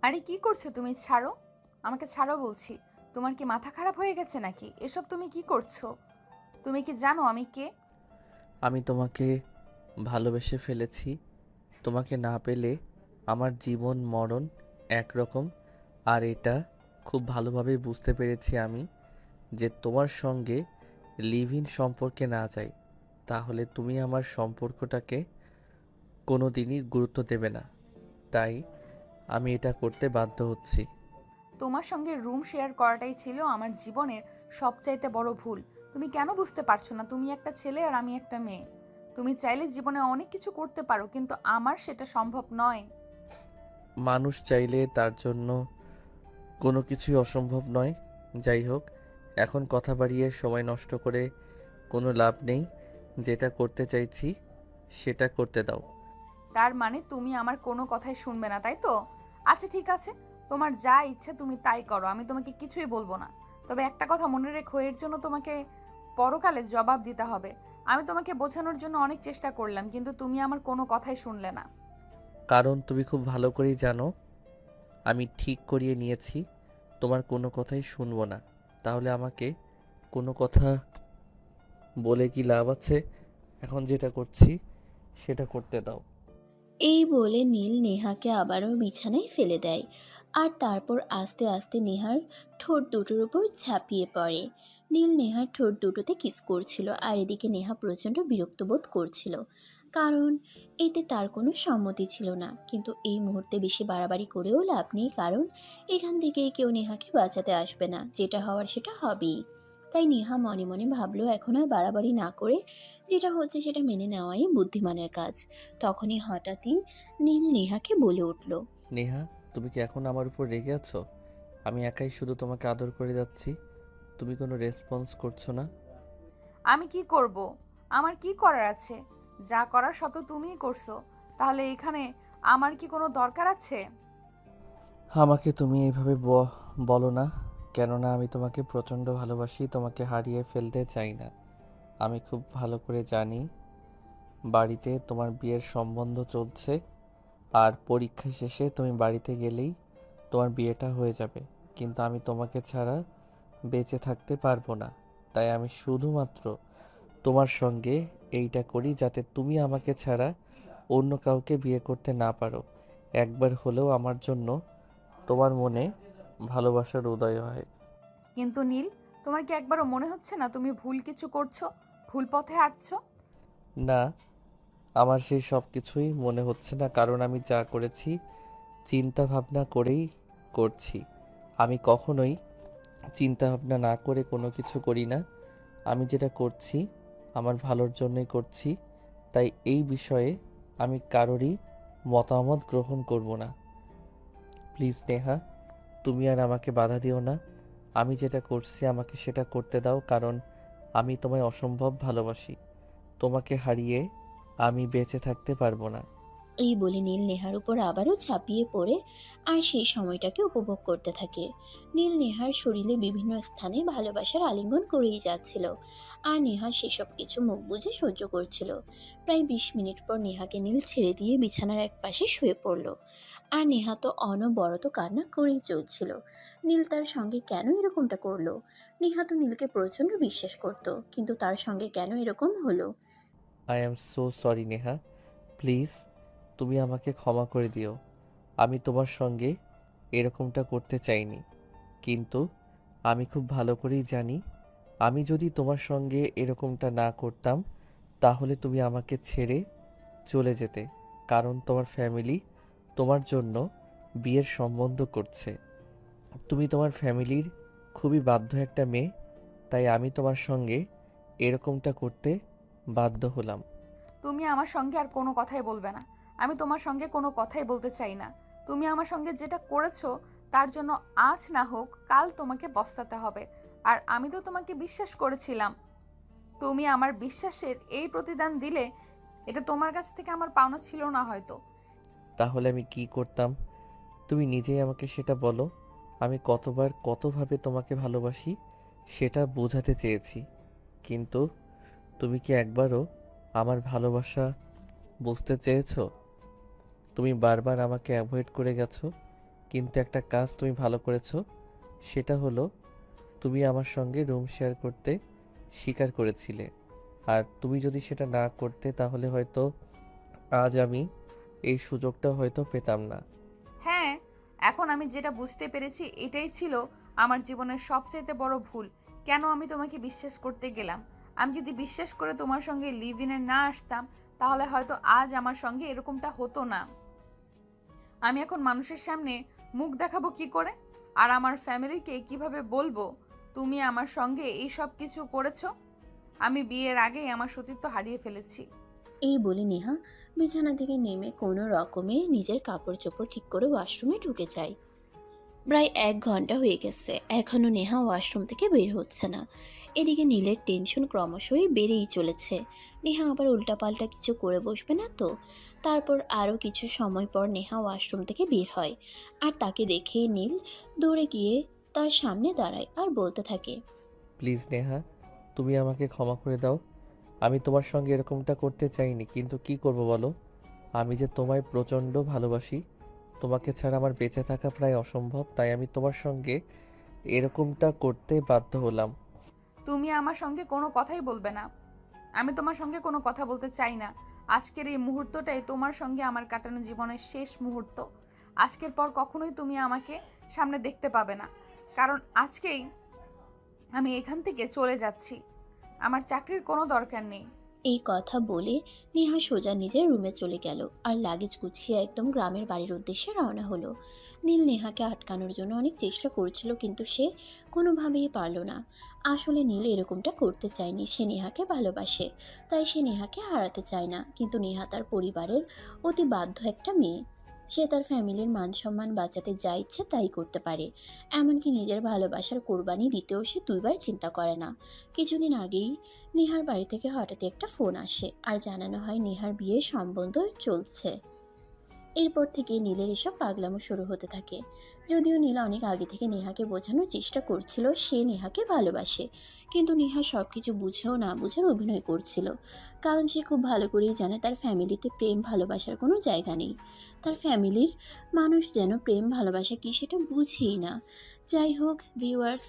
আরে কি করছো তুমি? ছাড়ো, আমাকে ছাড়ো বলছি। তোমার কি মাথা খারাপ হয়ে গেছে নাকি? এসব তুমি কি করছো? তুমি কি জানো আমি কে? আমি তোমাকে ভালোবেসে ফেলেছি। তোমাকে না পেলে আমার জীবন মরণ একরকম। আর এটা খুব ভালোভাবেই বুঝতে পেরেছি আমি যে তোমার সঙ্গে লিভ ইন সম্পর্কে না যাই তাহলে তুমি আমার সম্পর্কটাকে কোনো দিনই গুরুত্ব দেবে না। তাই আমি এটা করতে বাধ্য হচ্ছি। তোমার সঙ্গে রুম শেয়ার করাটাই ছিল আমার জীবনের সবচাইতে বড় ভুল। তুমি কেন বুঝতে পারছো না? তুমি একটা ছেলে আর আমি একটা মেয়ে। তুমি চাইলে জীবনে অনেক কিছু করতে পারো, কিন্তু আমার সেটা সম্ভব নয়। মানুষ চাইলে তার জন্য কোনো কিছুই অসম্ভব নয়। যাই হোক, এখন কথা বাড়িয়ে সময় নষ্ট করে কোনো লাভ নেই। যেটা করতে চাইছি সেটা করতে দাও। তার মানে তুমি আমার কোনো কথাই শুনবে না, তাই তো? আচ্ছা ঠিক আছে, তোমার যা ইচ্ছা তুমি তাই করো, আমি তোমাকে কিছুই বলবো না। তবে একটা কথা মনে রেখো, এর জন্য তোমাকে পরকালে জবাব দিতে হবে। আমি তোমাকে বোঝানোর জন্য অনেক চেষ্টা করলাম, কিন্তু তুমি আমার কোনো কথাই শুনলে না। কারণ তুমি খুব ভালো করেই জানো আমি ঠিক করিয়ে নিয়েছি তোমার কোনো কথাই শুনবো না। তাহলে আমাকে কোনো কথা বলে কি লাভ আছে? এখন যেটা করছি সেটা করতে দাও। এই বলে নীল নেহাকে আবারও বিছানায় ফেলে দেয়। আর তারপর আস্তে আস্তে নেহার ঠোঁট দুটোর উপর ঝাঁপিয়ে পড়ে। নীল নেহার ঠোঁট দুটোতে কিস করছিল, আর এদিকে নেহা প্রচণ্ড বিরক্ত বোধ করছিল, কারণ এতে তার কোনো সম্মতি ছিল না। কিন্তু এই মুহূর্তে বেশি বাড়াবাড়ি করেও লাভ নেই, কারণ এখান থেকে কেউ নেহাকে বাঁচাতে আসবে না, যেটা হওয়ার সেটা হবেই। তাই নেহা মনে মনে ভাবলো এখন আর বাড়াবাড়ি না করে যেটা হচ্ছে সেটা মেনে নেওয়াই বুদ্ধিমানের কাজ। তখনই হঠাৎই নীল নেহাকে বলে উঠল, নেহা, তুমি কি এখন আমার উপর রেগে আছো? আমি একাই শুধু তোমাকে আদর করে যাচ্ছি, তুমি কোনো রেসপন্স করছো না। আমি কি করব? আমার কি করার আছে? যা করার শত তুমিই করছো। তাহলে এখানে আমার কি কোনো দরকার আছে? আমাকে তুমি এইভাবে বলো না, কেননা আমি তোমাকে প্রচণ্ড ভালোবাসি, তোমাকে হারিয়ে ফেলতে চাই না। আমি খুব ভালো করে জানি বাড়িতে তোমার বিয়ের সম্বন্ধ চলছে, আর পরীক্ষা শেষে তুমি বাড়িতে গেলেই তোমার বিয়েটা হয়ে যাবে। কিন্তু আমি তোমাকে ছাড়া বেঁচে থাকতে পারবো না। তাই আমি শুধুমাত্র তোমার সঙ্গে এইটা করি যাতে তুমি আমাকে ছাড়া অন্য কাউকে বিয়ে করতে না পারো। একবার হলেও আমার জন্য তোমার মনে ভালোবাসার উদয় হয়। কিন্তু নীল, তোমার কি একবারও মনে হচ্ছে না তুমি ভুল কিছু করছো? ভুল পথে হাঁটছো? না, আমার সেই সব কিছুই মনে হচ্ছে না, কারণ আমি যা করেছি চিন্তা ভাবনা করেই করছি। আমি কখনোই চিন্তা ভাবনা না করে কোনো কিছু করি না। আমি যেটা করছি আমার ভালোর জন্যই করছি। তাই এই বিষয়ে আমি কারোরই মতামত গ্রহণ করব না। প্লিজ নেহা, তুমি আর আমাকে বাধা দিও না। আমি যেটা করছি আমাকে সেটা করতে দাও, কারণ আমি তোমায় অসম্ভব ভালোবাসি। তোমাকে হারিয়ে আমি বেঁচে থাকতে পারবো না। এই বলে নীল নেহার উপর আবারও ঝাঁপিয়ে পড়ে আর সেই সময়টাকে উপভোগ করতে থাকে। নীল নেহার শরীরে বিভিন্ন স্থানে ভালোবাসার আলিঙ্গন করেই যাচ্ছিল, আর নেহা সেসব কিছু মুখ বুজে সহ্য করছিল। প্রায় 20 মিনিট পর নেহাকে নীল ছেড়ে দিয়ে বিছানার এক পাশে শুয়ে পড়ল। আর নেহা তো অনবরত কান্না করেই চলছিল। নীল তার সঙ্গে কেন এরকমটা করলো? নেহা তো নীলকে প্রচণ্ড বিশ্বাস করত, কিন্তু তার সঙ্গে কেন এরকম হলো? I am so sorry Neha, please তুমি আমাকে ক্ষমা করে দিও। আমি তোমার সঙ্গে এরকমটা করতে চাইনি, কিন্তু আমি খুব ভালো করেই জানি আমি যদি তোমার সঙ্গে এরকমটা না করতাম তাহলে তুমি আমাকে ছেড়ে চলে যেতে। কারণ তোমার ফ্যামিলি তোমার জন্য বিয়ের সম্বন্ধ করছে। তুমি তোমার ফ্যামিলির খুবই বাধ্য একটা মেয়ে, তাই আমি তোমার সঙ্গে এরকমটা করতে বাধ্য হলাম। তুমি আমার সঙ্গে আর কোনো কথাই বলবে না। আমি তোমার সঙ্গে কোনো কথাই বলতে চাই না। তুমি আমার সঙ্গে যেটা করেছো তার জন্য আজ না হোক কাল তোমাকে পস্তাতে হবে। আর আমি তো তোমাকে বিশ্বাস করেছিলাম। তুমি আমার বিশ্বাসের এই প্রতিদান দিলে, এটা তোমার কাছ থেকে আমার পাওনা ছিল না হয়তো। তাহলে আমি কি করতাম তুমি নিজেই আমাকে সেটা বলো। আমি কতবার কতভাবে তোমাকে ভালোবাসি সেটা বোঝাতে চেয়েছি, কিন্তু তুমি কি একবারও আমার ভালোবাসা বুঝতে চেয়েছো? তুমি বারবার আমাকে অ্যাভয়েড করে গেছো, কিন্তু একটা কাজ তুমি ভালো করেছো, সেটা হলো তুমি আমার সঙ্গে রুম শেয়ার করতে স্বীকার করেছিলে। আর তুমি যদি সেটা না করতে তাহলে হয়তো আজ আমি এই সুযোগটা হয়তো পেতাম না। হ্যাঁ, এখন আমি যেটা বুঝতে পেরেছি এটাই ছিল আমার জীবনের সবচাইতে বড় ভুল। কেন আমি তোমাকে বিশ্বাস করতে গেলাম? আমি যদি বিশ্বাস করে তোমার সঙ্গে লিভ ইনে না আসতাম, তাহলে হয়তো আজ আমার সঙ্গে এরকমটা হতো না। আমি এখন মানুষের সামনে মুখ দেখাবো কি করে? আর আমার ফ্যামিলিকে কিভাবে বলবো তুমি আমার সঙ্গে এই সব কিছু করেছো? আমি বিয়ের আগেই আমার সতীত্ব হারিয়ে ফেলেছি। এই বলে নেহা বিছানা থেকে নেমে কোনো রকমে নিজের কাপড় চোপড় ঠিক করে ওয়াশরুমে ঢুকে যায়। প্রায় 1 ঘন্টা হয়ে গেছে, এখনও নেহা ওয়াশরুম থেকে বের হচ্ছে না। এদিকে নীলের টেনশন ক্রমশই বেড়েই চলেছে। নেহা আবার উল্টাপাল্টা কিছু করে বসবে না তো? তারপর আরও কিছু সময় পর নেহা ওয়াশরুম থেকে বের হয়, আর তাকে দেখেই নীল দৌড়ে গিয়ে তার সামনে দাঁড়ায় আর বলতে থাকে, প্লিজ নেহা, তুমি আমাকে ক্ষমা করে দাও। আমি তোমার সঙ্গে এরকমটা করতে চাইনি, কিন্তু কি করব বলো? আমি যে তোমায় প্রচণ্ড ভালোবাসি। তোমাকে ছাড়া আমার বেঁচে থাকা প্রায় অসম্ভব, তাই আমি তোমার সঙ্গে এরকমটা করতে বাধ্য হলাম। তুমি আমার সঙ্গে কোনো কথাই বলবে না। আমি তোমার সঙ্গে কোনো কথা বলতে চাই না। আজকের এই মুহূর্তটাই তোমার সঙ্গে আমার কাটানো জীবনের শেষ মুহূর্ত। আজকের পর কখনোই তুমি আমাকে সামনে দেখতে পাবে না, কারণ আজকেই আমি এখান থেকে চলে যাচ্ছি। আমার চাকরির কোনো দরকার নেই। এই কথা বলে নেহা সোজা নিজের রুমে চলে গেল আর লাগেজ গুছিয়ে একদম গ্রামের বাড়ির উদ্দেশ্যে রওনা হলো। নীল নেহাকে আটকানোর জন্য অনেক চেষ্টা করছিল, কিন্তু সে কোনোভাবেই পারল না। আসলে নীল এরকমটা করতে চায়নি, সে নেহাকে ভালোবাসে, তাই সে নেহাকে হারাতে চায় না। কিন্তু নেহা তার পরিবারের অতি বাধ্য একটা মেয়ে, সে তার ফ্যামিলির মান সম্মান বাঁচাতে যা ইচ্ছে তাই করতে পারে। এমনকি নিজের ভালোবাসার কোরবানি দিতেও সে দুইবার চিন্তা করে না। কিছুদিন আগেই নেহার বাড়ি থেকে হঠাৎ একটা ফোন আসে আর জানানো হয় নেহার বিয়ের সম্বন্ধ চলছে। এরপর থেকে নীলের এসব পাগলামো শুরু হতে থাকে। যদিও নীল অনেক আগে থেকে নেহাকে বোঝানোর চেষ্টা করছিল সে নেহাকে ভালোবাসে, কিন্তু নেহা সব কিছু বুঝেও না বুঝার অভিনয় করছিল। কারণ সে খুব ভালো করেই জানে তার ফ্যামিলিতে প্রেম ভালোবাসার কোনো জায়গা নেই। তার ফ্যামিলির মানুষ যেন প্রেম ভালোবাসা কি সেটা বুঝেই না। যাই হোক ভিউয়ার্স,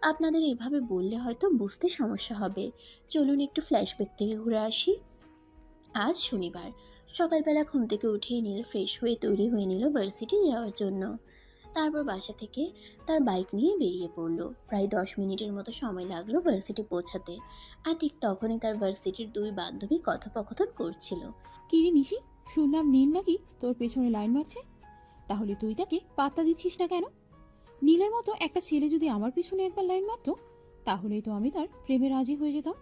আপনাদের এইভাবে বললে হয়তো বুঝতে সমস্যা হবে। চলুন একটু ফ্ল্যাশব্যাক থেকে ঘুরে আসি। আজ শনিবার সকালবেলা ঘুম থেকে উঠেই নীল ফ্রেশ হয়ে তৈরি হয়ে নিল ভার্সিটি যাওয়ার জন্য। তারপর বাসা থেকে তার বাইক নিয়ে বেরিয়ে পড়ল। প্রায় 10 মিনিটের মতো সময় লাগলো ভার্সিটি পৌঁছাতে। আর ঠিক তখনই তার ভার্সিটির দুই বান্ধবী কথোপকথন করছিল। কি রে নিশি, শুনলাম নীল নাকি তোর পেছনে লাইন মারছে। তাহলে তুই তাকে পাত্তা দিচ্ছিস না কেন? নীলের মতো একটা ছেলে যদি আমার পিছনে একবার লাইন মারতো, তাহলেই তো আমি তার প্রেমে রাজি হয়ে যেতাম।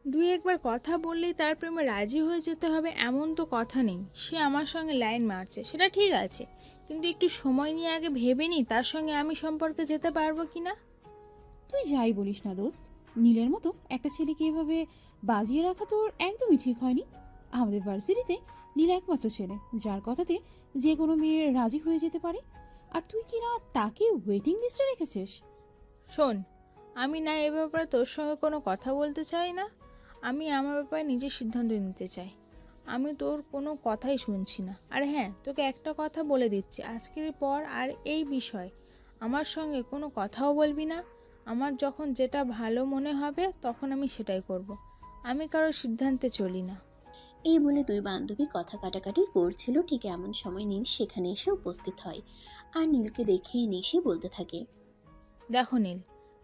দুই একবার কথা বললেই তার প্রেমে রাজি হয়ে যেতে হবে এমন তো কথা নেই। সে আমার সঙ্গে লাইন মারছে সেটা ঠিক আছে, কিন্তু একটু সময় নিয়ে আগে ভেবে নি তার সঙ্গে আমি সম্পর্কে যেতে পারবো কি না। তুই যাই বলিস না দোস্ত, নীলের মতো একটা ছেলেকে এভাবে বাজিয়ে রাখা তোর একদমই ঠিক হয়নি। আমাদের ভার্সিটিতে নীল একমাত্র ছেলে যার কথাতে যে কোনো মেয়ে রাজি হয়ে যেতে পারে, আর তুই কি না তাকে ওয়েটিং লিস্টে রেখেছিস? শোন, আমি না এ ব্যাপারে তোর সঙ্গে কোনো কথা বলতে চাই না। আমি আমার ব্যাপারে নিজের সিদ্ধান্ত নিতে চাই। আমি তোর কোনো কথাই শুনছি না। আর হ্যাঁ, তোকে একটা কথা বলে দিচ্ছি, আজকের পর আর এই বিষয় আমার সঙ্গে কোনো কথাও বলবি না। আমার যখন যেটা ভালো মনে হবে তখন আমি সেটাই করব। আমি কারো সিদ্ধান্তে চলি না। এই বলে দুই বান্ধবী কথা কাটাকাটি করছিল, ঠিক এমন সময় নীল সেখানে এসে উপস্থিত হয়। আর নীলকে দেখেই নিশি বলতে থাকে, দেখো নীল,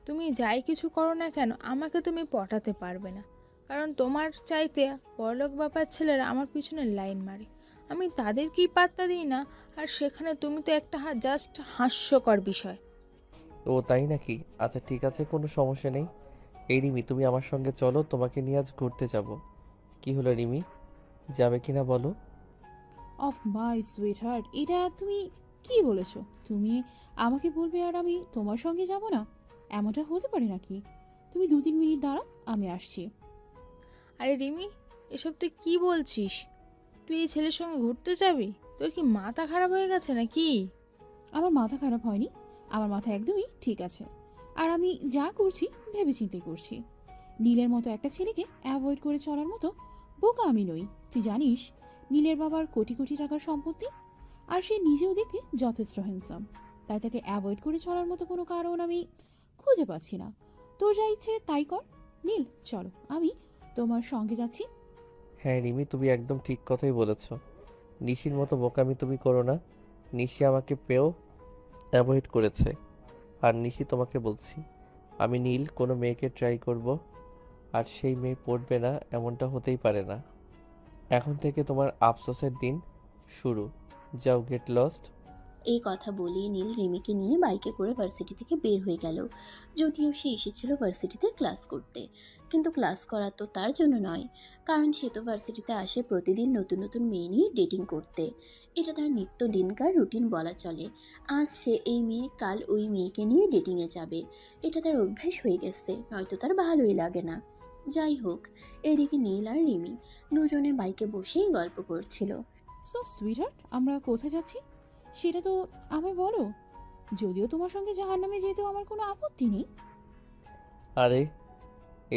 তুমি যাই কিছু করো না কেন আমাকে তুমি পটাতে পারবে না। কারণ তোমার চাইতে বড়লোক বাবার ছেলেরা আমার পিছনে লাইন মারে, আমি তাদেরকেই পাত্তা দিই না। আর সেখানে তুমি তো একটা জাস্ট হাস্যকর বিষয়। ও তাই নাকি? আচ্ছা ঠিক আছে, কোনো সমস্যা নেই। এই রিমি, তুমি আমার সঙ্গে চলো, তোমাকে নিয়ে আজ ঘুরতে যাব। কি হলো রিমি, যাবে কিনা বলো? অফ মাই সুইট হার্ট, এটা তুমি কি বলেছো? তুমি আমাকে বলবে আর আমি তোমার সঙ্গে যাব না? এমনটা হতে পারে নাকি? তুমি 2-3 মিনিট দাঁড়াও, আমি আসছি। আরে রিমি, এসব তুই কি বলছিস? তুই এই ছেলের সঙ্গে ঘুরতে যাবি? তোর কি মাথা খারাপ হয়ে গেছে নাকি? আমার মাথা খারাপ হয়নি, আমার মাথা একদমই ঠিক আছে। আর আমি যা করছি ভেবেচিন্তে করছি। নীলের মতো একটা ছেলেকে অ্যাভয়েড করে চলার মতো বোকা আমি নই। তুই জানিস নীলের বাবার কোটি কোটি টাকার সম্পত্তি, আর সে নিজেও দেখতে যথেষ্ট হ্যান্ডসাম, তাই তাকে অ্যাভয়েড করে চলার মতো কোনো কারণ আমি খুঁজে পাচ্ছি না। তোর যা ইচ্ছে তাই কর। নীল, চলো, আমি তোমার সঙ্গে যাচ্ছি। হ্যাঁ রিমি, তুমি একদম ঠিক কথাই বলেছ। নিশির মতো বোকামি তুমি করো না। নিশি আমাকে পেয়েও অ্যাভয়েড করেছে। আর নিশি, তোমাকে বলছি, আমি নীল কোনো মেয়েকে ট্রাই করব, আর সেই মেয়ে পড়বে না এমনটা হতেই পারে না। এখন থেকে তোমার আফসোসের দিন শুরু। যাও, গেট লস্ট। এই কথা বলেই নীল রিমিকে নিয়ে বাইকে করে ভার্সিটি থেকে বের হয়ে গেল। যদিও সে এসেছিল ভার্সিটিতে ক্লাস করতে, কিন্তু ক্লাস করা তো তার জন্য নয়, কারণ সে তো ভার্সিটিতে আসে প্রতিদিন নতুন নতুন মেয়ে নিয়ে ডেটিং করতে। এটা তার নিত্য দিনকার রুটিন বলা চলে। আজ সে এই মেয়ে, কাল ওই মেয়েকে নিয়ে ডেটিংয়ে যাবে। এটা তার অভ্যাস হয়ে গেছে, নয়তো তার ভালোই লাগে না। যাই হোক, এদিকে নীল আর রিমি দুজনে বাইকে বসেই গল্প করছিল। সো সুইটহার্ট, আমরা কোথায় যাচ্ছি সেটা তো আমায় বলো। যদিও তোমার সঙ্গে জাহান্নামে যেতেও আমার কোনো আপত্তি নেই। আরে,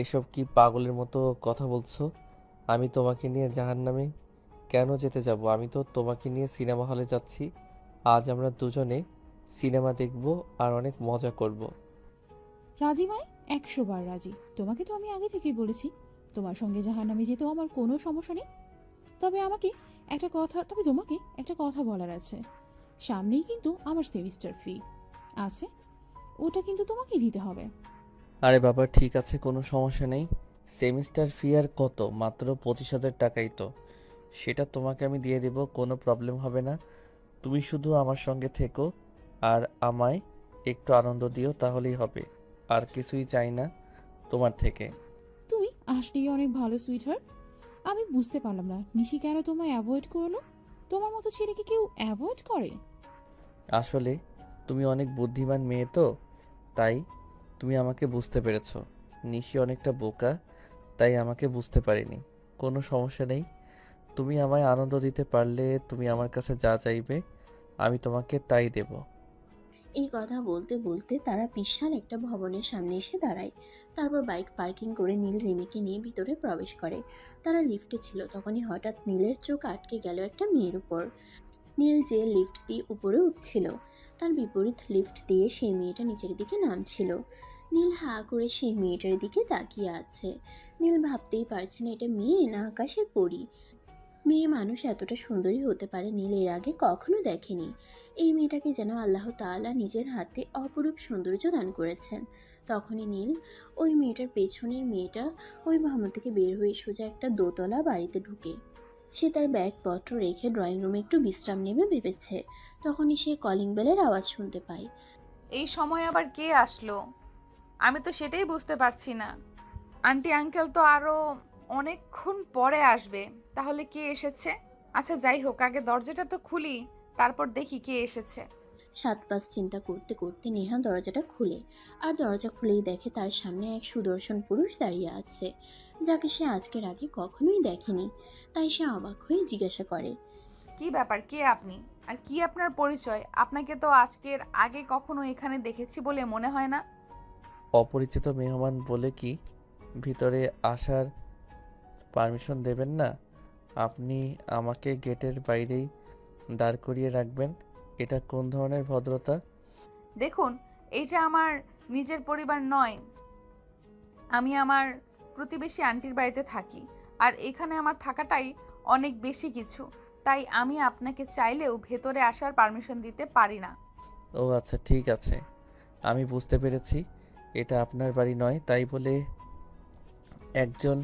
এসব কি পাগলের মতো কথা বলছো? আমি তোমাকে নিয়ে জাহান্নামে কেন যেতে যাব? আমি তো তোমাকে নিয়ে সিনেমা হলে যাচ্ছি। আজ আমরা দুজনে সিনেমা দেখব আর অনেক মজা করব। রাজি মানে 100 বার রাজি। তোমাকে তো আমি আগে থেকেই বলেছি তোমার সঙ্গে জাহান্নামে যেতেও আমার কোনো সমস্যা নেই। তবে তোমাকে একটা কথা বলার আছে। সামনেই কিন্তু আমার সেমিস্টার ফি আছে, ওটা কিন্তু তোমাকে দিতে হবে। আরে বাবা, ঠিক আছে, কোনো সমস্যা নেই। সেমিস্টার ফি আর কত? মাত্র 25,000 টাকাই তো। সেটা তোমাকে আমি দিয়ে দেব, কোনো প্রবলেম হবে না। তুমি শুধু আমার সঙ্গে থেকো আর আমায় একটু আনন্দ দিও, তাহলেই হবে। আর কিছুই চাই না তোমার থেকে। তুমি আসলেই অনেক ভালো সুইটহার্ট। আমি বুঝতে পারলাম না নিশি কেন তোমায় অ্যাভয়েড করলো। তোমার মতো ছেলেকে কেউ অ্যাভয়েড করে? আসলে তুমি অনেক বুদ্ধিমান মেয়ে তো, তাই তুমি আমাকে বুঝতে পেরেছো। নিশি অনেকটা বোকা, তাই আমাকে বুঝতে পারিনি। কোনো সমস্যা নেই। তুমি আমায় আনন্দ দিতে পারলে তুমি আমার কাছে যা চাইবে আমি তোমাকে তাই দেব। এই কথা বলতে বলতে তারা বিশাল একটা ভবনের সামনে এসে দাঁড়ায়। তারপর বাইক পার্কিং করে নীল রিমিকে নিয়ে ভিতরে প্রবেশ করে। তারা লিফটে ছিল, তখনই হঠাৎ নীলের চোখ আটকে গেল একটা মেয়ের উপর। নীল যে লিফট দিয়ে উপরে উঠছিল, তার বিপরীত লিফট দিয়ে সেই মেয়েটা নিচের দিকে নামছিল। নীল হা করে সেই মেয়েটার দিকে তাকিয়ে আছে। নীল ভাবতেই পারছে না এটা মেয়ে না আকাশের পরী। মেয়ে মানুষ এতটা সুন্দরী হতে পারে নীল এর আগে কখনো দেখেনি। এই মেয়েটাকে যেন আল্লাহ তাআলা নিজের হাতে অপরূপ সৌন্দর্য দান করেছেন। তখনই নীল ওই মেয়েটার পেছনের মেয়েটা ওই ভবন থেকে বের হয়ে সোজা একটা দোতলা বাড়িতে ঢুকে। সে তার ব্যাগপত্র রেখে ড্রয়িং রুমে একটু বিশ্রাম নেবে ভেবেছে। তখনই সে কলিং বেলের আওয়াজ শুনতে পায়। এই সময় আবার কে আসলো? আমি তো সেটাই বুঝতে পারছি না। আন্টি আঙ্কেল তো আরো অনেকক্ষণ পরে আসবে, তাহলে কে এসেছে? আচ্ছা যাই হোক, আগে দরজাটা তো খুলি, তারপর দেখি কে এসেছে। 7-5 চিন্তা করতে করতে নেহা দরজাটা খুলে, আর দরজা খুলেই দেখে তার সামনে এক সুদর্শন পুরুষ দাঁড়িয়ে আছে, যাকে সে আজকের আগে কখনোই দেখেনি। তাই সে অবাক হয়ে জিজ্ঞাসা করে, কি ব্যাপার, কে আপনি? আর কি আপনার পরিচয়? আপনাকে তো আজকের আগে কখনো এখানে দেখেছি বলে মনে হয় না। অপরিচিত মেহমান বলে কি ভিতরে আসার পারমিশন দেবেন না? আপনি আমাকে গেটের বাইরেই দাঁড় করিয়ে রাখবেন? এটা কোন ধরনের ভদ্রতা? দেখুন, এইটা আমার নিজের পরিবার নয়। আমি আমার প্রতিবেশী আন্টির বাড়িতে থাকি, আর এখানে আমার থাকাটাই অনেক বেশি কিছু। তাই আমি আপনাকে চাইলেও ভেতরে আসার পারমিশন দিতে পারি না। ও আচ্ছা, ঠিক আছে, আমি বুঝতে পেরেছি এটা আপনার বাড়ি নয়। তাই বলে একজন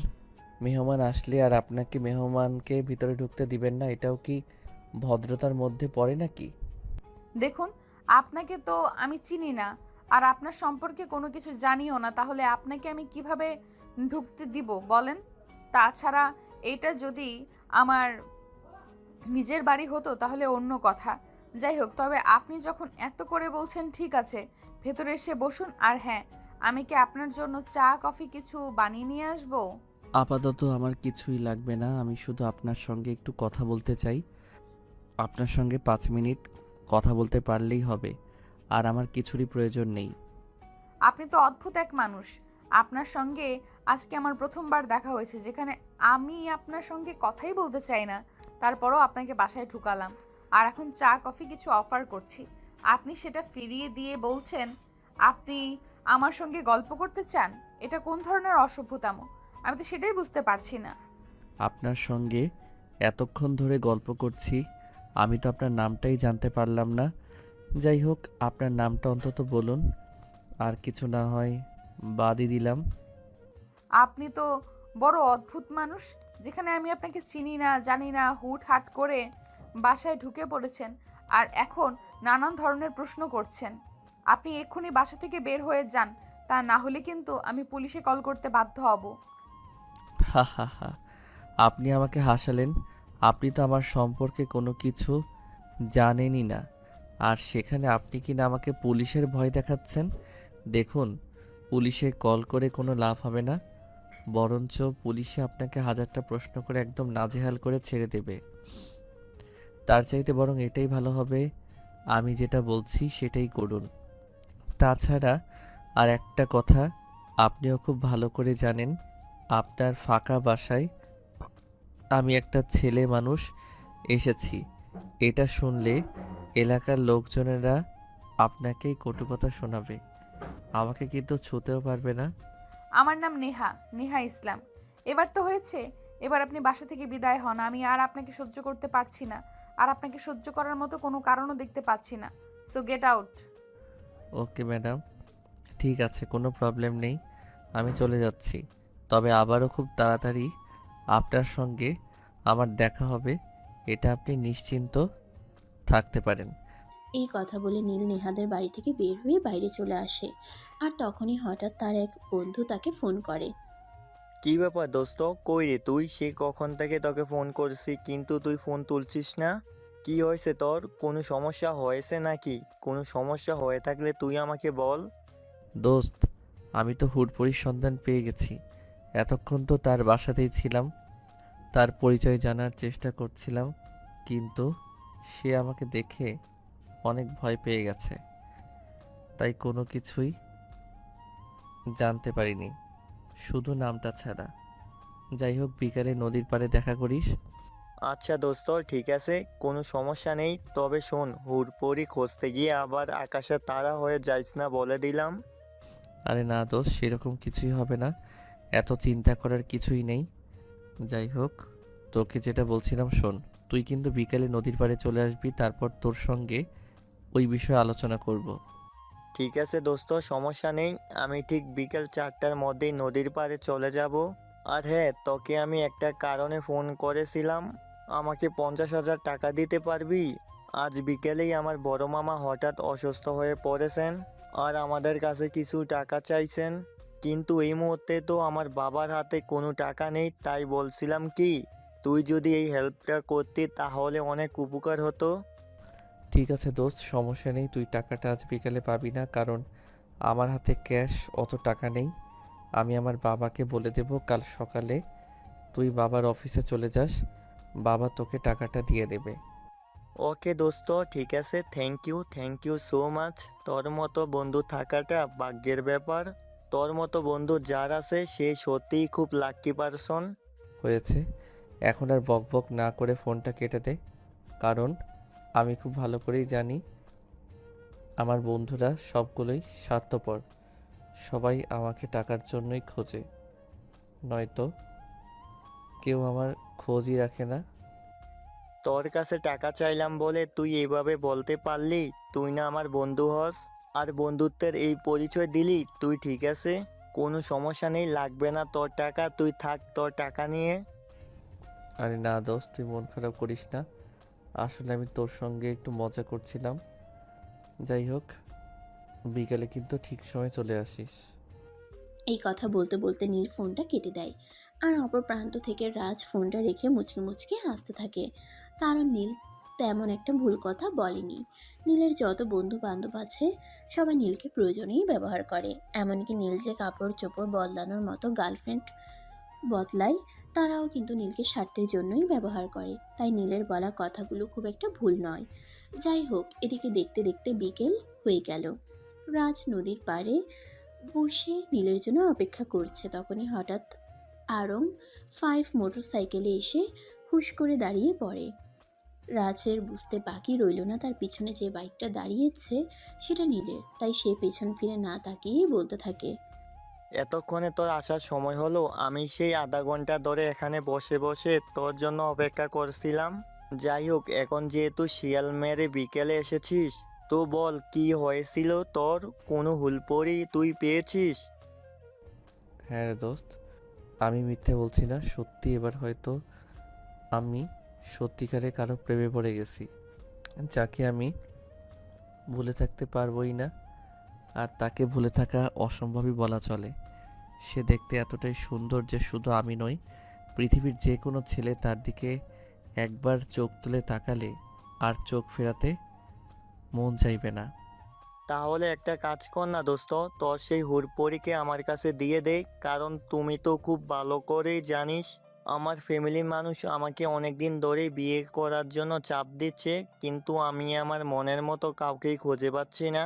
মেহমান আসলে আর আপনাকে মেহমানকে ভিতরে ঢুকতে দিবেন না, এটাও কি ভদ্রতার মধ্যে পড়ে নাকি? দেখুন, আপনাকে তো আমি চিনি না, আর আপনার সম্পর্কে কোনো কিছু জানিও না, তাহলে আপনাকে আমি কিভাবে ঢুকতে দিব বলেন? তাছাড়া এটা যদি আমার নিজের বাড়ি হতো তাহলে অন্য কথা। যাই হোক, তবে আপনি যখন এত করে বলছেন, ঠিক আছে, ভেতরে এসে বসুন। আর হ্যাঁ, আমি কি আপনার জন্য চা কফি কিছু বানিয়ে নিয়ে আসবো? আপাতত আমার কিছুই লাগবে না, আমি শুধু আপনার সঙ্গে একটু কথা বলতে চাই। আপনার সঙ্গে 5 মিনিট কথা বলতে পারলেই হবে, আর আমার কিছুরই প্রয়োজন নেই। আপনি তো অদ্ভুত এক মানুষ। আপনার সঙ্গে আজকে আমার প্রথমবার দেখা হয়েছে, যেখানে আমি আপনার সঙ্গে কথাই বলতে চাই না, তারপরও আপনাকে বাসায় ঢুকালাম। আর এখন চা কফি কিছু অফার করছি, আপনি সেটা ফিরিয়ে দিয়ে বলছেন আপনি আমার সঙ্গে গল্প করতে চান। এটা কোন ধরনের অসভ্যতামো? আমি তো সেটাই বুঝতে পারছি না। আপনার সঙ্গে এতক্ষণ ধরে গল্প করছি, আমি তো আপনার নামটাই জানতে পারলাম না। যাই হোক, আপনার নামটা অন্তত বলুন, আর কিছু না হয় বাদই দিলাম। আপনি তো বড় অদ্ভুত মানুষ। যেখানে আমি আপনাকে চিনি না জানি না, হুটহাট করে বাসায় ঢুকে পড়েছেন আর এখন নানান ধরনের প্রশ্ন করছেন। আপনি এক্ষুনি বাসা থেকে বের হয়ে যান, তা না হলে কিন্তু আমি পুলিশে কল করতে বাধ্য হব। হা হা হা, আপনি আমাকে হাসালেন। আপনি তো আমার সম্পর্কে কোনো কিছু জানেনই না, আর সেখানে আপনি কি না আমাকে পুলিশের ভয় দেখাচ্ছেন। দেখুন, পুলিশে কল করে কোনো লাভ হবে না, বরঞ্চ পুলিশে আপনাকে হাজারটা প্রশ্ন করে একদম নাজেহাল করে ছেড়ে দেবে। তার চাইতে বরং এটাই ভালো হবে, আমি যেটা বলছি সেটাই করুন। তাছাড়া আর একটা কথা, আপনিও খুব ভালো করে জানেন, আপনার ফাঁকা বাসায় আমি একটা ছেলে মানুষ এসেছি। এটা শুনলে এলাকার লোকজনেরা আপনাকেই কটু কথা শোনাবে, আমাকে কিন্তু ছুঁতেও পারবে না। আমার নাম নেহা, নেহা ইসলাম। এবার তো হয়েছে, এবার আপনি বাসা থেকে বিদায় হন। আমি আর আপনাকে সহ্য করতে পারছি না, আর আপনাকে সহ্য করার মতো কোনো কারণও দেখতে পাচ্ছি না। So get out. Okay madam, ঠিক আছে, কোনো প্রবলেম নেই, আমি চলে যাচ্ছি। তবে আবারও খুব তাড়াতাড়ি আপনার সঙ্গে আমার দেখা হবে, এটা আপনি নিশ্চিন্ত থাকতে পারেন। এই কথা বলে নীল নেহাদের বাড়ি থেকে বের হয়ে বাইরে চলে আসে। আর তখনই হঠাৎ তার এক বন্ধু তাকে ফোন করে। কি ব্যাপার দোস্ত, কই রে তুই? সে কখন থেকে তোকে ফোন করছি কিন্তু তুই ফোন তুলছিস না। কি হয়েছে তোর? কোনো সমস্যা হয়েছে নাকি? কোনো সমস্যা হয়ে থাকলে তুই আমাকে বল। দোস্ত, আমি তো হুড়পড়ির সন্ধান পেয়ে গেছি। এতক্ষণ তো তার বাসাতেই ছিলাম, তার পরিচয় জানার চেষ্টা করছিলাম, কিন্তু সে আমাকে দেখে অনেক ভয় পেয়ে গেছে, তাই কোনো কিছুই জানতে পারিনি, শুধু নামটা ছাড়া। যাই হোক, বিকালে নদীর পাড়ে দেখা করিস। আচ্ছা দোস্ত, ঠিক আছে, কোনো সমস্যা নেই। তবে শোন, হুড়পড়ি খুঁজতে গিয়ে আবার আকাশের তারা হয়ে যাইস না বলে দিলাম। আরে না দোস্ত, সেরকম কিছুই হবে না, এত চিন্তা করার কিছুই নেই। যাই হোক, তোকে যেটা বলছিলাম শোন, তুই কিন্তু বিকালে নদীর পাড়ে চলে আসবি, তারপর তোর সঙ্গে ওই বিষয়ে আলোচনা করব। ঠিক আছে দোস্ত, সমস্যা নেই। আমি ঠিক বিকেল 4টার মধ্যেই নদীর পাড়ে চলে যাব। আর হ্যাঁ, তোকে আমি একটা কারণে ফোন করেছিলাম। আমাকে 50,000 টাকা দিতে পারবি? আজ বিকেলেই আমার বড় মামা হঠাৎ অসুস্থ হয়ে পড়েছেন আর আমাদের কাছে কিছু টাকা চাইছেন। কিন্তু এই মুহূর্তে তো আমার বাবার হাতে কোনো টাকা নেই, তাই বলছিলাম কি, তুই যদি এই হেল্পটা করতি তাহলে অনেক উপকার হতো। ঠিক আছে দোস্ত, সমস্যা নেই, তুই টাকাটা আজ বিকালে পাবি না, কারণ আমার হাতে ক্যাশ অত টাকা নেই। আমি আমার বাবাকে বলে দেব কাল সকালে তুই বাবার অফিসে চলে যাস, বাবা তোকে টাকাটা দিয়ে দেবে। ওকে দোস্ত, ঠিক আছে, থ্যাংক ইউ সো মাচ। তোর মতো বন্ধু থাকাটা ভাগ্যের ব্যাপার। তোর মতো বন্ধু যার আছে সে সত্যিই খুব লাকি পারসন। হয়েছে, এখন আর বক বক না করে ফোনটা কেটে দে, কারণ আমি খুব ভালো করেই জানি আমার বন্ধুরা সবগুলোই স্বার্থপর, সবাই আমাকে টাকার জন্যই খোঁজে, নয়তো কেউ আমার খোঁজই রাখে না। তোর কাছে টাকা চাইলাম বলে তুই এইভাবে বলতে পারলি? তুই না আমার বন্ধু হস, আর বন্ধুত্বের এই পরিচয় দিলি তুই? ঠিক আছে, কোনো সমস্যা নেই, লাগবে না তোর টাকা, তুই থাক তোর টাকা নিয়ে। আরে না দোস্ত, তুই মন খারাপ করিস না, আসলে আমি তোর সঙ্গে একটু মজা করছিলাম। যাই হোক, বিকালে কিন্তু ঠিক সময় চলে আসিস। এই কথা বলতে বলতে নীল ফোনটা কেটে দেয়। আর অপর প্রান্ত থেকে রাজ ফোনটা রেখে মুচকি মুচকি হাসতে থাকে, কারণ নীল তেমন একটা ভুল কথা বলেনি। নীলের যত বন্ধু বান্ধব আছে সবাই নীলকে প্রয়োজনেই ব্যবহার করে। এমনকি নীল যে কাপড় চোপড় বদলানোর মতো গার্লফ্রেন্ড বদলায়, তারাও কিন্তু নীলকে স্বার্থের জন্যই ব্যবহার করে। তাই নীলের বলা কথাগুলো খুব একটা ভুল নয়। যাই হোক, এদিকে দেখতে দেখতে বিকেল হয়ে গেল। রাজ নদীর পাড়ে বসে নীলের জন্য অপেক্ষা করছে। তখনই হঠাৎ আরং 5 মোটরসাইকেলে এসে হুশ করে দাঁড়িয়ে পড়ে। রাজের বুঝতে বাকি রইল না তার পিছনে যে বাইকটা দাঁড়িয়েছে সেটা নীলের, তাই সে পেছন ফিরে না তাকিয়েই বলতে থাকে, এতক্ষণে তোর আসার সময় হলো? আমি সেই আধা ঘন্টা ধরে এখানে বসে বসে তোর জন্য অপেক্ষা করছিলাম। যাই হোক, এখন যেহেতু শিয়াল মেরে বিকেলে এসেছিস, তো বল কি হয়েছিল তোর? কোনো হুলপড়ি তুই পেয়েছিস? হ্যাঁ রে দোস্ত, আমি মিথ্যে বলছি না, সত্যি এবার হয়তো আমি সত্যিকারে কারো প্রেমে পড়ে গেছি, যাকে আমি ভুলে থাকতে পারবোই না। আর তাকে ভুলে থাকা অসম্ভবই বলা চলে। সে দেখতে এতটাই সুন্দর যে শুধু আমি নই, পৃথিবীর যে কোনো ছেলে তার দিকে একবার চোখ তুলে তাকালে আর চোখ ফেরাতে মন চাইবে না। তাহলে একটা কাজ কর না দোস্ত, তোর সেই হুড়পড়িকে আমার কাছে দিয়ে দে। কারণ তুমি তো খুব ভালো করেই জানিস আমার ফ্যামিলির মানুষ আমাকে অনেক দিন ধরেই বিয়ে করার জন্য চাপ দিচ্ছে, কিন্তু আমি আমার মনের মতো কাউকেই খুঁজে পাচ্ছি না।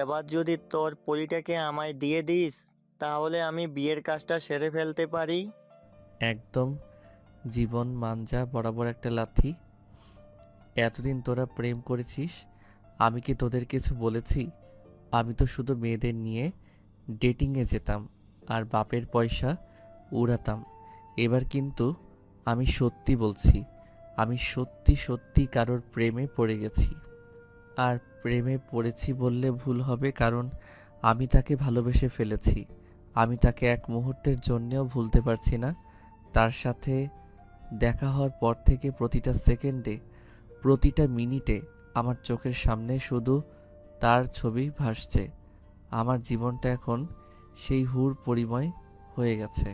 এবার যদি তোর পরিটাকে আমায় দিয়ে দিস, তাহলে আমি বিয়ের কাজটা সেরে ফেলতে পারি। একদম জীবন মাঞ্জা বরাবর একটা লাথি। এতদিন তোরা প্রেম করেছিস, আমি কি তোদের কিছু বলেছি? আমি তো শুধু মেয়েদের নিয়ে ডেটিংয়ে যেতাম আর বাপের পয়সা উড়াতাম। এবার কিন্তু আমি সত্যি বলছি, আমি সত্যি সত্যি কারোর প্রেমে পড়ে গেছি। আর প্রেমে পড়েছি বললে ভুল হবে, কারণ আমি তাকে ভালোবেসে ফেলেছি। আমি তাকে এক মুহূর্তের জন্যেও ভুলতে পারছি না। তার সাথে দেখা হওয়ার পর থেকে প্রতিটা সেকেন্ডে, প্রতিটা মিনিটে আমার চোখের সামনে শুধু তার ছবি ভাসছে। আমার জীবনটা এখন সেই হুর পরিময় হয়ে গেছে।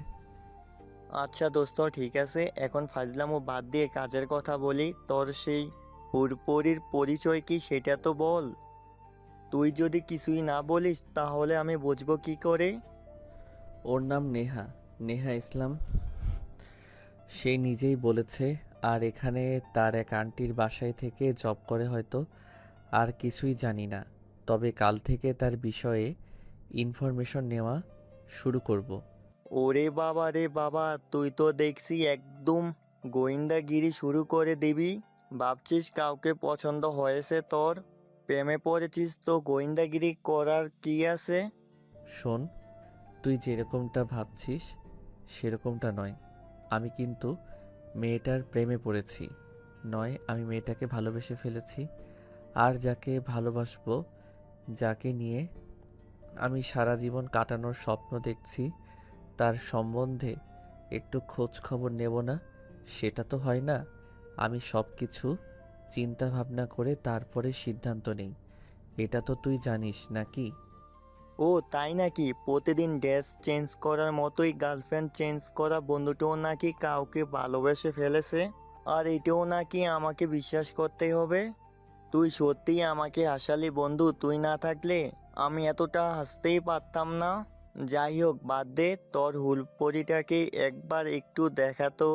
আচ্ছা দোস্ত, ঠিক আছে, এখন ফাজলামো বাদ দিয়ে কাজের কথা বলি। তোর সেই হুড়পড়ির পরিচয় কি সেটা তো বল। তুই যদি কিছুই না বলিস তাহলে আমি বুঝবো কি করে? ওর নাম নেহা, নেহা ইসলাম। সে নিজেই বলেছে। আর এখানে তার এক আন্টির বাসায় থেকে জব করে হয়তো। আর কিছুই জানি না, তবে কাল থেকে তার বিষয়ে ইনফরমেশন নেওয়া শুরু করব। ওরে বাবা রে বাবা, তুই তো দেখছি একদম গোয়েন্দাগিরি শুরু করে দিবি। ভাবছিস কাউকে পছন্দ হয়েছে তোর, প্রেমে পড়েছিস, তো গোয়েন্দাগিরি করার কি আছে? শোন, তুই যেরকমটা ভাবছিস সেরকমটা নয়। আমি কিন্তু মেয়েটার প্রেমে পড়েছি নয়, আমি মেয়েটাকে ভালোবেসে ফেলেছি। আর যাকে ভালোবাসবো, যাকে নিয়ে আমি সারা জীবন কাটানোর স্বপ্ন দেখছি, তার সম্বন্ধে একটু খোঁজ খবর নেব না? সেটা তো হয় না। আমি সব কিছু চিন্তা ভাবনা করে তারপরে সিদ্ধান্ত নেই। এটা তো তুই জানিস নাকি? ও তাই নাকি? প্রতিদিন ড্রেস চেঞ্জ করার মতোই গার্লফ্রেন্ড চেঞ্জ করা বন্ধুটাও নাকি কাউকে ভালোবেসে ফেলেছে, আর এটাও নাকি আমাকে বিশ্বাস করতে হবে? তুই সত্যিই আমাকে হাসালি বন্ধু, তুই না থাকলে আমি এতটা হাসতেই পারতাম না। যাই হোক, বাদ দে, তোর হুলপরিটাকে একবার একটু দেখাতো,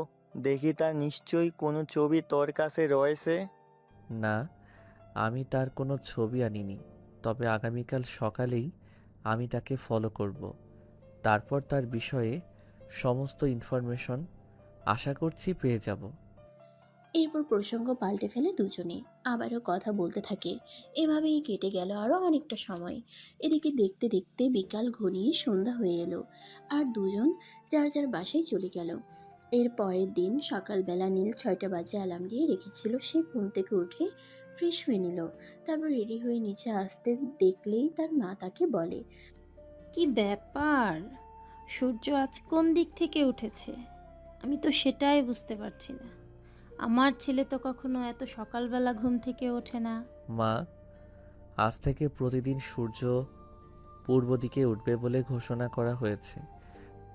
দেখি তার নিশ্চয়ই কোনো ছবি তোর কাছে রয়েছে। না, আমি তার কোনো ছবি আনিনি। তবে আগামীকাল সকালেই আমি তাকে ফলো করব। তারপর তার বিষয়ে সমস্ত ইনফরমেশন আশা করছি পেয়ে যাব। এরপর প্রসঙ্গ পাল্টে ফেলে দুজনে, আবারও কথা বলতে থাকে। এভাবেই কেটে গেল আরও অনেকটা সময়। এদিকে দেখতে দেখতে বিকাল ঘনিয়ে সন্ধ্যা হয়ে এলো, আর দুজন যার যার বাসায় চলে গেল। এর পরের দিন সকালবেলা নীল 6টা বাজে অ্যালার্ম দিয়ে রেখেছিল। সে ঘুম থেকে উঠে ফ্রেশ হয়ে নিল, তারপর রেডি হয়ে নিচে আসতে দেখলেই তার মা তাকে বলে, কি ব্যাপার, সূর্য আজ কোন দিক থেকে উঠেছে? আমি তো সেটাই বুঝতে পারছি না। আমার ছেলে তো কখনো এত সকালবেলা ঘুম থেকে ওঠে না। মা, আজ থেকে প্রতিদিন সূর্য পূর্ব দিকে উঠবে বলে ঘোষণা করা হয়েছে।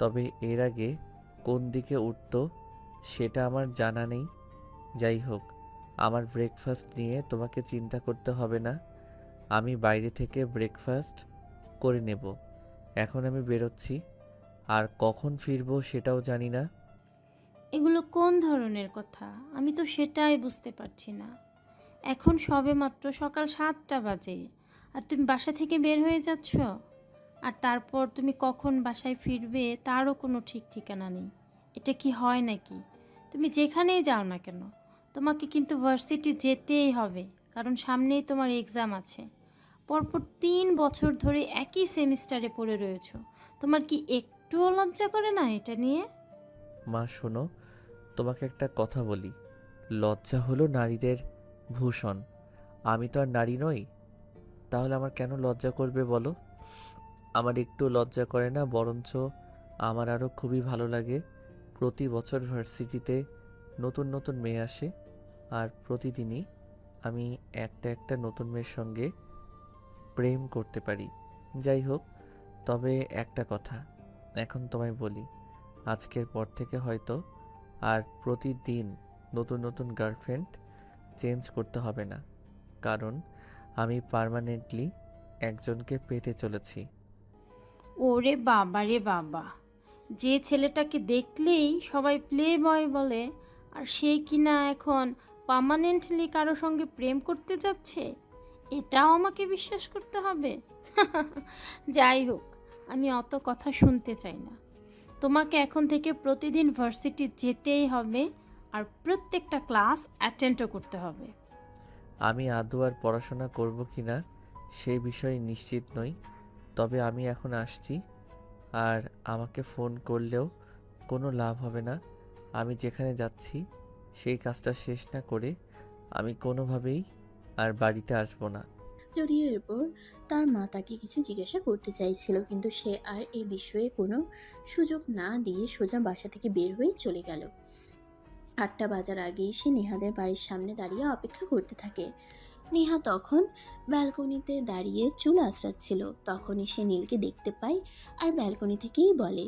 তবে এর আগে কোন দিকে উঠতো সেটা আমার জানা নেই। যাই হোক, আমার ব্রেকফাস্ট নিয়ে তোমাকে চিন্তা করতে হবে না। আমি বাইরে থেকে ব্রেকফাস্ট করে নেব। এখন আমি বেরোচ্ছি, আর কখন ফিরবো সেটাও জানি না। এগুলো কোন ধরনের কথা? আমি তো সেটাই বুঝতে পারছি না। এখন সবে মাত্র সকাল 7টা বাজে, আর তুমি বাসা থেকে বের হয়ে যাচ্ছ। আর তারপর তুমি কখন বাসায় ফিরবে তারও কোনো ঠিক ঠিকানা নেই। এটা কি হয় নাকি? তুমি যেখানেই যাও না কেন, তোমাকে কিন্তু ভার্সিটি যেতেই হবে, কারণ সামনেই তোমার এক্সাম আছে। পরপর 3 বছর ধরে একই সেমিস্টারে পড়ে রয়েছো। তোমার কি একটুও লজ্জা করে না এটা নিয়ে? মা শোনো, তোমাকে একটা কথা বলি। লজ্জা হলো নারীদের ভূষণ। আমি তো আর নারী নই, তাহলে আমার কেন লজ্জা করবে বলো? আমার একটু লজ্জা করে না, বরঞ্চ আমার আরও খুবই ভালো লাগে। প্রতি বছর ভার্সিটিতে নতুন নতুন মেয়ে আসে, আর প্রতিদিনই আমি একটা একটা নতুন মেয়ের সঙ্গে প্রেম করতে পারি। যাই হোক, তবে একটা কথা এখন তোমায় বলি, আজকের পর থেকে হয়তো আর প্রতিদিন নতুন নতুন গার্লফ্রেন্ড চেঞ্জ করতে হবে না, কারণ আমি পার্মানেন্টলি একজনকে পেতে চলেছি। ওরে বাবা রে বাবা, যে ছেলেটাকে দেখলেই সবাই প্লে বয় বলে, আর সে কিনা এখন পার্মানেন্টলি কারো সঙ্গে প্রেম করতে যাচ্ছে, এটাও আমাকে বিশ্বাস করতে হবে? যাই হোক, আমি অত কথা শুনতে চাই না। তোমাকে এখন থেকে প্রতিদিন ভার্সিটি যেতেই হবে, আর প্রত্যেকটা ক্লাস অ্যাটেন্ডও করতে হবে। আমি আদৌ আর পড়াশোনা করব কি না সেই বিষয়ে নিশ্চিত নই, তবে আমি এখন আসছি। আর আমাকে ফোন করলেও কোনো লাভ হবে না। আমি যেখানে যাচ্ছি সেই কাজটা শেষ না করে আমি কোনোভাবেই আর বাড়িতে আসবো না। যদিও এরপর তার মা তাকে কিছু জিজ্ঞাসা করতে চাইছিল, কিন্তু সে আর এই বিষয়ে কোনো সুযোগ না দিয়ে সোজা বাসা থেকে বের হয়ে চলে গেল। 8টা বাজার আগেই সে নেহাদের বাড়ির সামনে দাঁড়িয়ে অপেক্ষা করতে থাকে। নেহা তখন ব্যালকনিতে দাঁড়িয়ে চুল আঁচড়াচ্ছিল। তখনই সে নীলকে দেখতে পায় আর ব্যালকনি থেকেই বলে,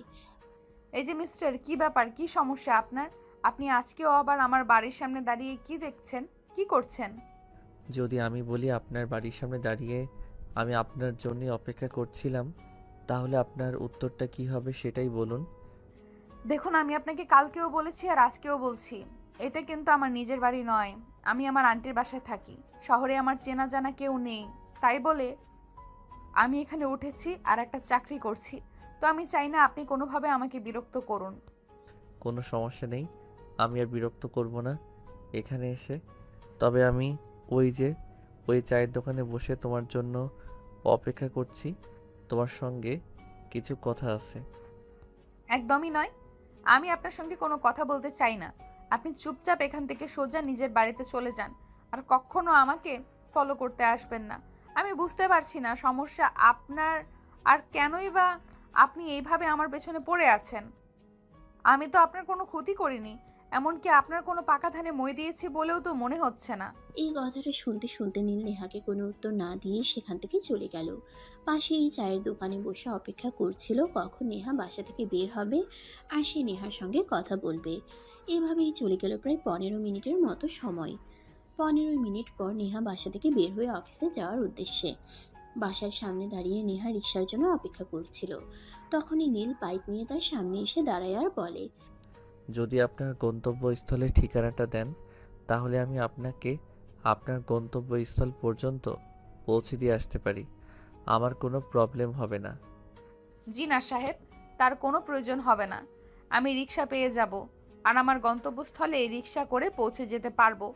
এই যে মিস্টার, কি ব্যাপার, কি সমস্যা আপনার? আপনি আজকেও আবার আমার বাড়ির সামনে দাঁড়িয়ে কি দেখছেন, কি করছেন? যদি আমি বলি আপনার বাড়ির সামনে দাঁড়িয়ে আমি আপনার জন্যই অপেক্ষা করছিলাম, তাহলে আপনার উত্তরটা কি হবে সেটাই বলুন। দেখুন, আমি আপনাকে কালকেও বলেছি আর আজকেও বলছি, এটা কিন্তু আমার নিজের বাড়ি নয়। আমি আমার আন্টির বাসায় থাকি। শহরে আমার চেনা জানা কেউ নেই, তাই বলে আমি এখানে উঠেছি আর একটা চাকরি করছি। তো আমি চাই না আপনি কোনোভাবে আমাকে বিরক্ত করুন। কোনো সমস্যা নেই, আমি আর বিরক্ত করব না এখানে এসে। তবে আমি ওই চায়ের দোকানে বসে তোমার জন্য অপেক্ষা করছি। তোমার সঙ্গে কিছু কথা আছে। একদমই নয়, আমি আপনার সঙ্গে কোনো কথা বলতে চাই না। আপনি চুপচাপ এখান থেকে সোজা নিজের বাড়িতে চলে যান, আর কখনো আমাকে ফলো করতে আসবেন না। আমি বুঝতে পারছি না সমস্যা আপনার, আর কেনই বা আপনি এইভাবে আমার পেছনে পড়ে আছেন। আমি তো আপনার কোনো ক্ষতি করিনি, এমনকি আপনার কোনো পাকা ধানে মই দিয়েছি বলেও তো মনে হচ্ছে না। এই কথাটা শুনতে শুনতে নীল নেহাকে কোনো উত্তর না দিয়ে সেখান থেকে চলে গেল। পাশে এই চায়ের দোকানে বসে অপেক্ষা করছিল কখন নেহা বাসা থেকে বের হবে আর সে নেহার সঙ্গে কথা বলবে। এভাবেই চলে গেল প্রায় 15 মিনিটের মতো সময়। 15 মিনিট পর নেহা বাসা থেকে বের হয়ে অফিসে যাওয়ার উদ্দেশ্যে বাসার সামনে দাঁড়িয়ে নেহা রিক্সার জন্য অপেক্ষা করছিল। তখনই নীল বাইক নিয়ে তার সামনে এসে দাঁড়ায় আর বলে, যদি আপনার গন্তব্যস্থলের ঠিকানাটা দেন, তাহলে আমি আপনাকে আপনার গন্তব্যস্থল পর্যন্ত পৌঁছে দিয়ে আসতে পারি। আমার কোনো প্রবলেম হবে না। জি না সাহেব, তার কোনো প্রয়োজন হবে না। আমি রিক্সা পেয়ে যাব, আর আমার গন্তব্যস্থলে রিক্সা করে পৌঁছে যেতে পারবো।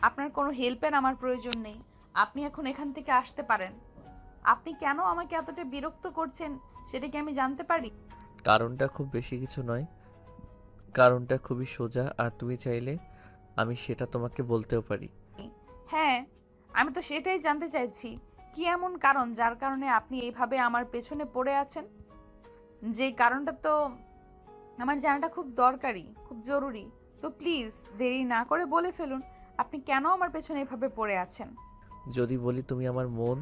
আপনার কোনো হেল্পের আমার প্রয়োজন নেই। আপনি এখন এখান থেকে আসতে পারেন। আপনি কেন আমাকে এতটা বিরক্ত করছেন সেটা কি আমি জানতে পারি? কারণটা খুব বেশি কিছু নয়, কারণটা খুবই সোজা, আর তুমি চাইলে আমি সেটা তোমাকে বলতেও পারি। হ্যাঁ, আমি তো সেটাই জানতে চাইছি। কি এমন কারণ যার কারণে আপনি এইভাবে আমার পেছনে পড়ে আছেন? যে কারণটা তো আমার জানাটা খুব দরকারি, খুব জরুরি। তো প্লিজ দেরি না করে বলে ফেলুন, আপনি কেন আমার পেছনে এভাবে পড়ে আছেন? যদি বলি তুমি আমার মন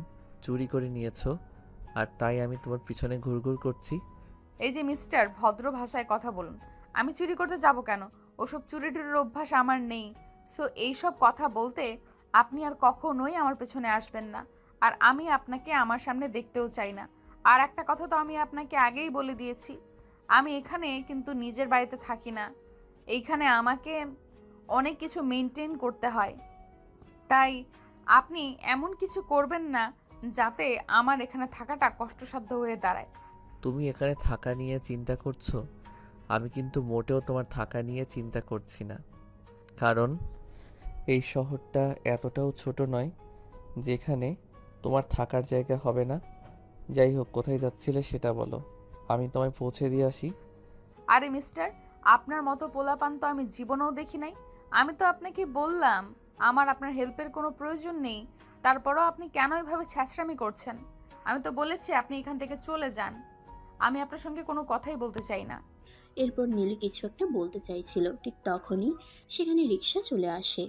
চুরি করে নিয়েছো, আর তাই আমি তোমার পিছনে ঘুরঘুর করছি। এই যে মিস্টার, ভদ্র ভাষায় কথা বলুন। আমি চুরি করতে যাব কেন? ওসব চুরি টুরির অভ্যাস আমার নেই। সো এইসব কথা বলতে আপনি আর কখনোই আমার পেছনে আসবেন না, আর আমি আপনাকে আমার সামনে দেখতেও চাই না। আর একটা কথা তো আমি আপনাকে আগেই বলে দিয়েছি, আমি এখানে কিন্তু নিজের বাড়িতে থাকি না। এইখানে আমাকে অনেক কিছু মেনটেন করতে হয়। তাই আপনি এমন কিছু করবেন না যাতে আমার এখানে থাকাটা কষ্টসাধ্য হয়ে দাঁড়ায়। তুমি এখানে থাকা নিয়ে চিন্তা করছো, আমি কিন্তু মোটেও তোমার থাকা নিয়ে চিন্তা করছি না। কারণ এই শহরটা এতটাও ছোট নয় যেখানে তোমার থাকার জায়গা হবে না। যাই হোক, কোথায় যাচ্ছিলে সেটা বলো, আমি তোমায় পৌঁছে দিয়ে আসি। আরে মিস্টার, আপনার মতো পোলাপান তো আমি জীবনেও দেখি নাই। আমি তো আপনাকে বললাম আমার আপনার হেল্পের কোনো প্রয়োজন নেই, তারপরও আপনি কেন এভাবে ছ্যাঁচড়ামি করছেন? আমি তো বলেছি আপনি এখান থেকে চলে যান। আমি আপনার সঙ্গে কোনো কথাই বলতে চাই না। এরপর নীল কিছু একটা বলতে চাইছিল, ঠিক তখনই সেখানে রিক্সা চলে আসে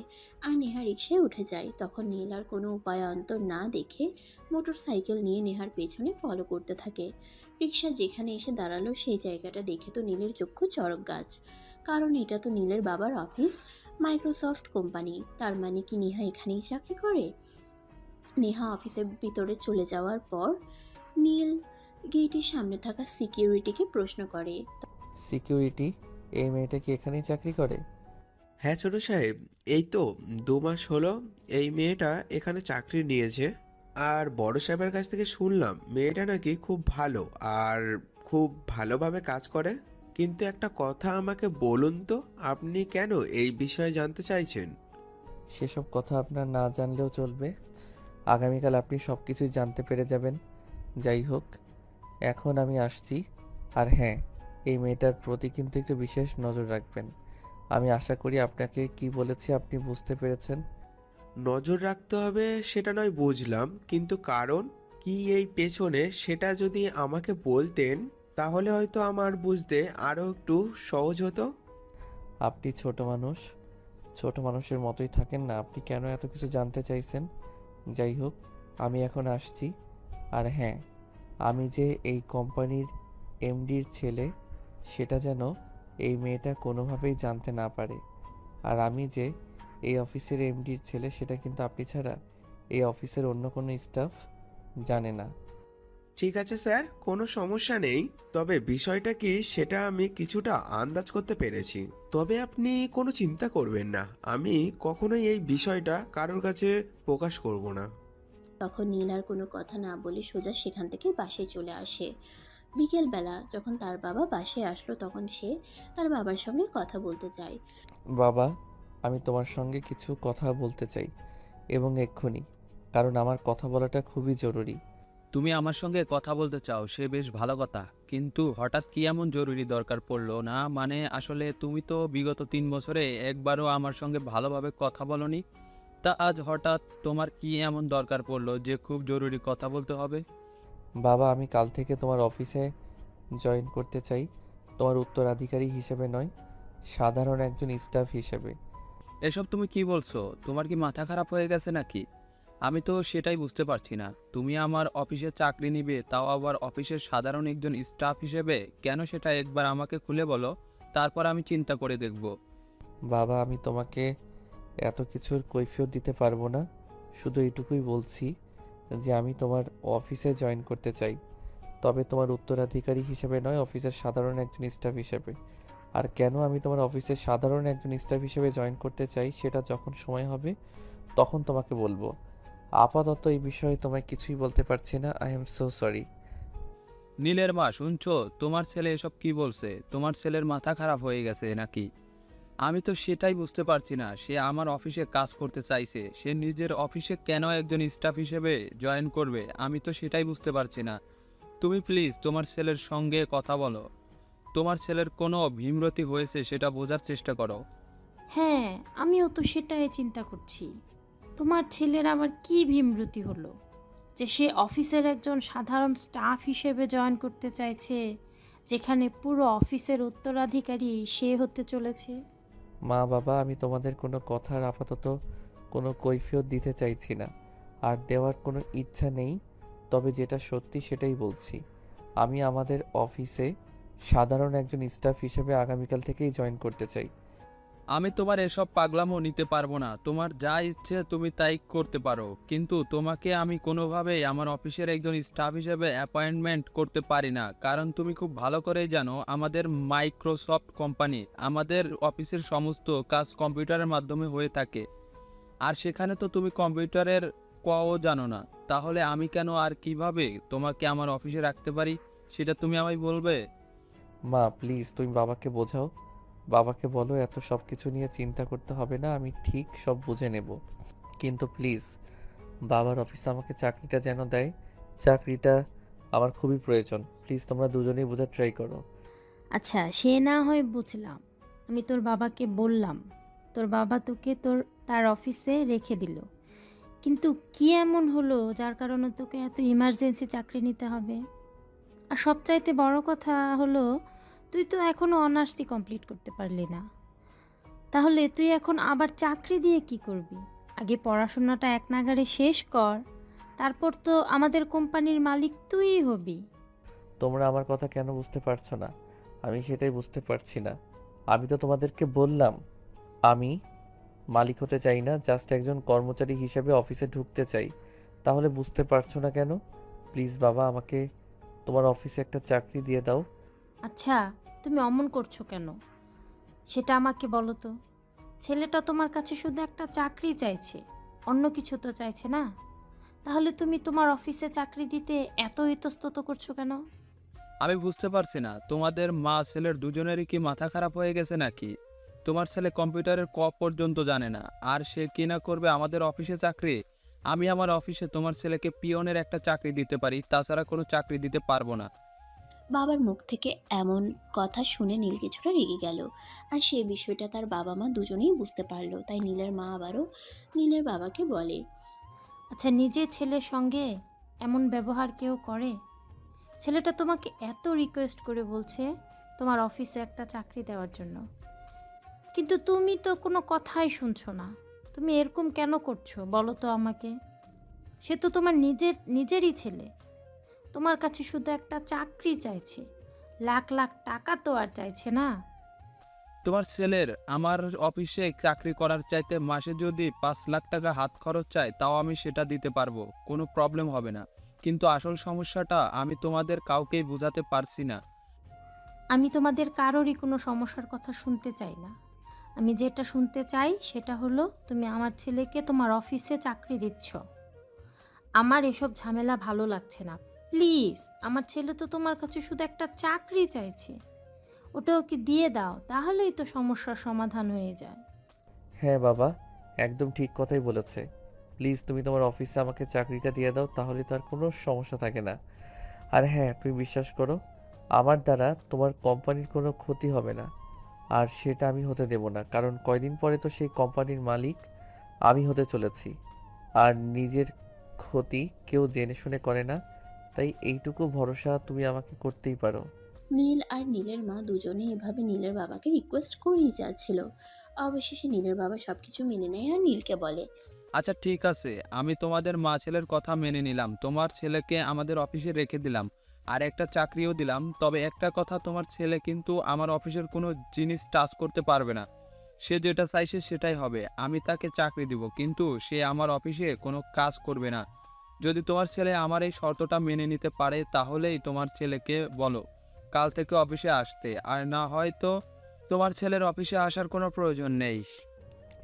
আর নেহা রিক্সায় উঠে যায়। তখন নীল আর কোনো উপায়ান্তর না দেখে মোটর সাইকেল নিয়ে নেহার পেছনে ফলো করতে থাকে। রিক্সা যেখানে এসে দাঁড়ালো সেই জায়গাটা দেখে তো নীলের চক্ষু চড়ক গাছ, কারণ এটা তো নীলের বাবার অফিস, মাইক্রোসফট কোম্পানি। তার মানে কি নেহা এখানেই চাকরি করে? নেহা অফিসের ভিতরে চলে যাওয়ার পর নীল গেটের সামনে থাকা সিকিউরিটিকে প্রশ্ন করে। সিকিউরিটি, এই মেয়েটা কি এখানেই চাকরি করে? হ্যাঁ ছোট সাহেব, এই তো 2 মাস হলো এই মেয়েটা এখানে চাকরি নিয়েছে। আর বড় সাহেবের কাছ থেকে শুনলাম মেয়েটা নাকি খুব ভালো আর খুব ভালোভাবে কাজ করে। কিন্তু একটা কথা আমাকে বলুন তো, আপনি কেন এই বিষয়ে জানতে চাইছেন? সেসব কথা আপনার না জানলেও চলবে। আগামীকাল আপনি সব কিছুই জানতে পেরে যাবেন। যাই হোক, এখন আমি আসছি। আর হ্যাঁ, এই মেয়েটার প্রতি কিন্তু একটু বিশেষ নজর রাখবেন। আমি আশা করি আপনাকে কি বলেছি আপনি বুঝতে পেরেছেন। নজর রাখতে হবে সেটা নয় বুঝলাম, কিন্তু কারণ কি এই পেছনে সেটা যদি আমাকে বলতেন তাহলে হয়তো আমার বুঝতে আরো একটু সহজ হতো। আপনি ছোট মানুষ, ছোট মানুষের মতোই থাকেন না। আপনি কেন এত কিছু জানতে চাইছেন? যাই হোক, আমি এখন আসছি। আর হ্যাঁ, আমি যে এই কোম্পানির এমডির ছেলে সেটা যেন এই মেয়েটা কোনোভাবেই জানতে না পারে। আর আমি যে এই অফিসের এমডির ছেলে সেটা কিন্তু আপনি ছাড়া এই অফিসের অন্য কোনো স্টাফ জানে না। ঠিক আছে স্যার, কোনো সমস্যা নেই। তবে বিষয়টা কি সেটা আমি কিছুটা আন্দাজ করতে পেরেছি। তবে আপনি কোনো চিন্তা করবেন না, আমি কখনোই এই বিষয়টা কারোর কাছে প্রকাশ করব না। তখন নীল আর কোনো কথা না বলে সোজা সেখান থেকে বাসায় চলে আসে। বিকেলবেলা যখন তার বাবা বাসায় আসলো তখন সে তার বাবার সঙ্গে কথা বলতে চায়। বাবা, আমি তোমার সঙ্গে কিছু কথা বলতে চাই, এবং এক্ষুনি, কারণ আমার কথা বলাটা খুবই জরুরি। তুমি আমার সঙ্গে কথা বলতে চাও সে বেশ ভালো কথা, কিন্তু হঠাৎ কি এমন জরুরি দরকার পড়লো না? মানে আসলে তুমি তো বিগত 3 বছরে একবারও আমার সঙ্গে ভালোভাবে কথা বলনি, তা আজ হঠাৎ তোমার কি এমন দরকার পড়লো যে খুব জরুরি কথা বলতে হবে? বাবা, আমি কাল থেকে তোমার অফিসে জয়েন করতে চাই, তোমার উত্তরাধিকারী হিসেবে নয়, সাধারণ একজন স্টাফ হিসেবে। এসব তুমি কি বলছো? তোমার কি মাথা খারাপ হয়ে গেছে নাকি? আমি তো সেটাই বুঝতে পারছি না। তুমি আমার অফিসে চাকরি নিবে, তাও আবার অফিসের সাধারণ একজন স্টাফ হিসেবে? কেন সেটা একবার আমাকে খুলে বলো, তারপর আমি চিন্তা করে দেখব। বাবা, আমি তোমাকে এত কিছুর কৈফিয়ত দিতে পারবো না, শুধু এইটুকুই বলছি যে আমি তোমার অফিসে জয়েন করতে চাই, তবে তোমার উত্তরাধিকারী হিসেবে নয়, অফিসের সাধারণ একজন স্টাফ হিসেবে। আর কেন আমি তোমার অফিসের সাধারণ একজন স্টাফ হিসেবে জয়েন করতে চাই সেটা যখন সময় হবে তখন তোমাকে বলবো। আপাতত এই বিষয়ে তোমায় কিছুই বলতে পারছি না। I am so sorry. নীলের মা, শুনছো? তোমার ছেলে এসব কি বলছে? তোমার ছেলের মাথা খারাপ হয়ে গেছে নাকি? আমি তো সেটাই বুঝতে পারছি না। সে আমার অফিসে কাজ করতে চাইছে, সে নিজের অফিসে কেন একজন স্টাফ হিসেবে জয়েন করবে? আমি তো সেটাই বুঝতে পারছি না। তুমি প্লিজ তোমার ছেলের সঙ্গে কথা বলো। তোমার ছেলের কোনো ভীমরতি হয়েছে সেটা বোঝার চেষ্টা করো। হ্যাঁ, আমিও তো সেটাই চিন্তা করছি। তোমার ছেলের আবার কি ভীমরতি হলো যে সে অফিসের একজন সাধারণ স্টাফ হিসেবে জয়েন করতে চাইছে, যেখানে পুরো অফিসের উত্তরাধিকারী সে হতে চলেছে? মা বাবা, আমি তোমাদের কোনো কথার আপাতত কোনো কৈফিয়ত দিতে চাইছি না, আর দেওয়ার কোনো ইচ্ছা নেই। তবে যেটা সত্যি সেটাই বলছি, আমি আমাদের অফিসে সাধারণ একজন স্টাফ হিসেবে আগামীকাল থেকেই জয়েন করতে চাই। আমি তোমার এসব পাগলামো নিতে পারবো না। তোমার যা ইচ্ছে তুমি তাই করতে পারো, কিন্তু তোমাকে আমি কোনোভাবেই আমার অফিসের একজন স্টাফ হিসেবে অ্যাপয়েন্টমেন্ট করতে পারি না। কারণ তুমি খুব ভালো করেই জানো আমাদের মাইক্রোসফট কোম্পানি, আমাদের অফিসের সমস্ত কাজ কম্পিউটারের মাধ্যমে হয়ে থাকে। আর সেখানে তো তুমি কম্পিউটারের কও জানো না। তাহলে আমি কেন আর কিভাবে তোমাকে আমার অফিসে রাখতে পারি সেটা তুমি আমায় বলবে? মা প্লিজ, তুমি বাবাকে বোঝাও। বাবাকে বলো এত সব কিছু নিয়ে চিন্তা করতে হবে না, আমি ঠিক সব বুঝে নেব। কিন্তু প্লিজ বাবার অফিসে আমাকে চাকরিটা যেন দেয়। চাকরিটা আমার খুবই প্রয়োজন। প্লিজ তোমরা দুজনেই বোঝার ট্রাই করো। আচ্ছা, সে না হয় বুঝলাম। আমি তোর বাবাকে বললাম, তোর বাবা তোকে তার অফিসে রেখে দিল। কিন্তু কি এমন হলো যার কারণে তোকে এত ইমার্জেন্সি চাকরি নিতে হবে? আর সবচাইতে বড় কথা হলো, তুই তো এখনো অনার্সই কমপ্লিট করতে পারলি না। তাহলে তুই এখন আবার চাকরি দিয়ে কি করবি? আগে পড়াশোনাটা এক নাগাড়ে শেষ কর, তারপর তো আমাদের কোম্পানির মালিক তুইই হবি। তোমরা আমার কথা কেন বুঝতে পারছো না? আমি সেটাই বুঝতে পারছি না। আমি তো তোমাদেরকে বললাম আমি মালিক হতে চাই না, জাস্ট একজন কর্মচারী হিসেবে অফিসে ঢুকতে চাই। তাহলে বুঝতে পারছো না কেন? প্লিজ বাবা, আমাকে তোমার অফিসে একটা চাকরি দিয়ে দাও। আচ্ছা, তুমি অমন করছো কেন সেটা আমাকে বলো তো। ছেলেটা তোমার কাছে শুধু একটা চাকরি চাইছে, অন্য কিছু তো চাইছে না। তাহলে তুমি তোমার অফিসে চাকরি দিতে এত ইতস্তত করছো কেন? আমি বুঝতে পারছি না, তোমাদের মা ছেলের দুজনেরই কি মাথা খারাপ হয়ে গেছে নাকি? তোমার ছেলে কম্পিউটারের পর্যন্ত জানে না, আর সে কি না করবে আমাদের অফিসে চাকরি? আমি আমার অফিসে তোমার ছেলেকে পিয়নের একটা চাকরি দিতে পারি, তাছাড়া কোনো চাকরি দিতে পারবো না। বাবার মুখ থেকে এমন কথা শুনে নীল কিছুটা রেগে গেল। আর সে বিষয়টা তার বাবা মা দুজনেই বুঝতে পারলো। তাই নীলের মা আবারও নীলের বাবাকে বলে, আচ্ছা, নিজের ছেলের সঙ্গে এমন ব্যবহার কেউ করে? ছেলেটা তোমাকে এত রিকোয়েস্ট করে বলছে তোমার অফিসে একটা চাকরি দেওয়ার জন্য, কিন্তু তুমি তো কোনো কথাই শুনছো না। তুমি এরকম কেন করছো বলো তো আমাকে? সে তো তোমার নিজেরই ছেলে, তোমার কাছে শুধু একটা চাকরি চাইছে, লাখ লাখ টাকা তো আর চাইছে না। তোমার ছেলের আমার অফিসে চাকরি করার চাইতে মাসে যদি 5 লাখ টাকা হাত খরচ চায়, তাও আমি সেটা দিতে পারবো, কোনো প্রবলেম হবে না। কিন্তু আসল সমস্যাটা আমি তোমাদের কাউকেই বোঝাতে পারছি না। আমি তোমাদের কারোরই কোনো সমস্যার কথা শুনতে চাই না। আমি যেটা শুনতে চাই সেটা হলো, তুমি আমার ছেলেকে তোমার অফিসে চাকরি দিচ্ছ। আমার এসব ঝামেলা ভালো লাগছে না। প্লিজ, আমার ছেলে তো তোমার কাছে শুধু একটা চাকরি চাইছে, ওটা ওকে দিয়ে দাও, তাহলেই তো সমস্যার সমাধান হয়ে যায়। হ্যাঁ বাবা, একদম ঠিক কথাই বলেছে। প্লিজ তুমি তোমার অফিসে আমাকে চাকরিটা দিয়ে দাও, তাহলে তো আর কোনো সমস্যা থাকে না। আর হ্যাঁ, তুমি বিশ্বাস করো, আমার দ্বারা তোমার কোম্পানির কোনো ক্ষতি হবে না। আর সেটা আমি হতে দেব না, কারণ কয়দিন পরে তো সেই কোম্পানির মালিক আমি হতে চলেছি। আর নিজের ক্ষতি কেউ জেনে শুনে করে না, তাই এইটুকু ভরসা তুমি আমাকে করতেই পারো। নীল আর নীলের মা দুজনে এভাবে নীলের বাবাকে রিকোয়েস্ট করেই যাচ্ছিল। অবশেষে নীলের বাবা সবকিছু মেনে নেয় আর নীলকে বলে, আচ্ছা ঠিক আছে, আমি তোমাদের মা ছেলের কথা মেনে নিলাম, তোমার ছেলেকে আমাদের অফিসে রেখে দিলাম, আর একটা চাকরিও দিলাম। তবে একটা কথা, তোমার ছেলে কিন্তু আমার অফিসের কোনো জিনিস টাচ করতে পারবে না। সে যেটা চাইছে সেটাই হবে। আমি তাকে চাকরি দিব, কিন্তু সে আমার অফিসে কোনো কাজ করবে না। যদি তোমার ছেলে আমার এই শর্তটা মেনে নিতে পারে, তাহলেই তোমার ছেলেকে বলো কাল থেকে অফিসে আসতে, আর না হয় তো তোমার ছেলের অফিসে আসার কোনো প্রয়োজন নেই।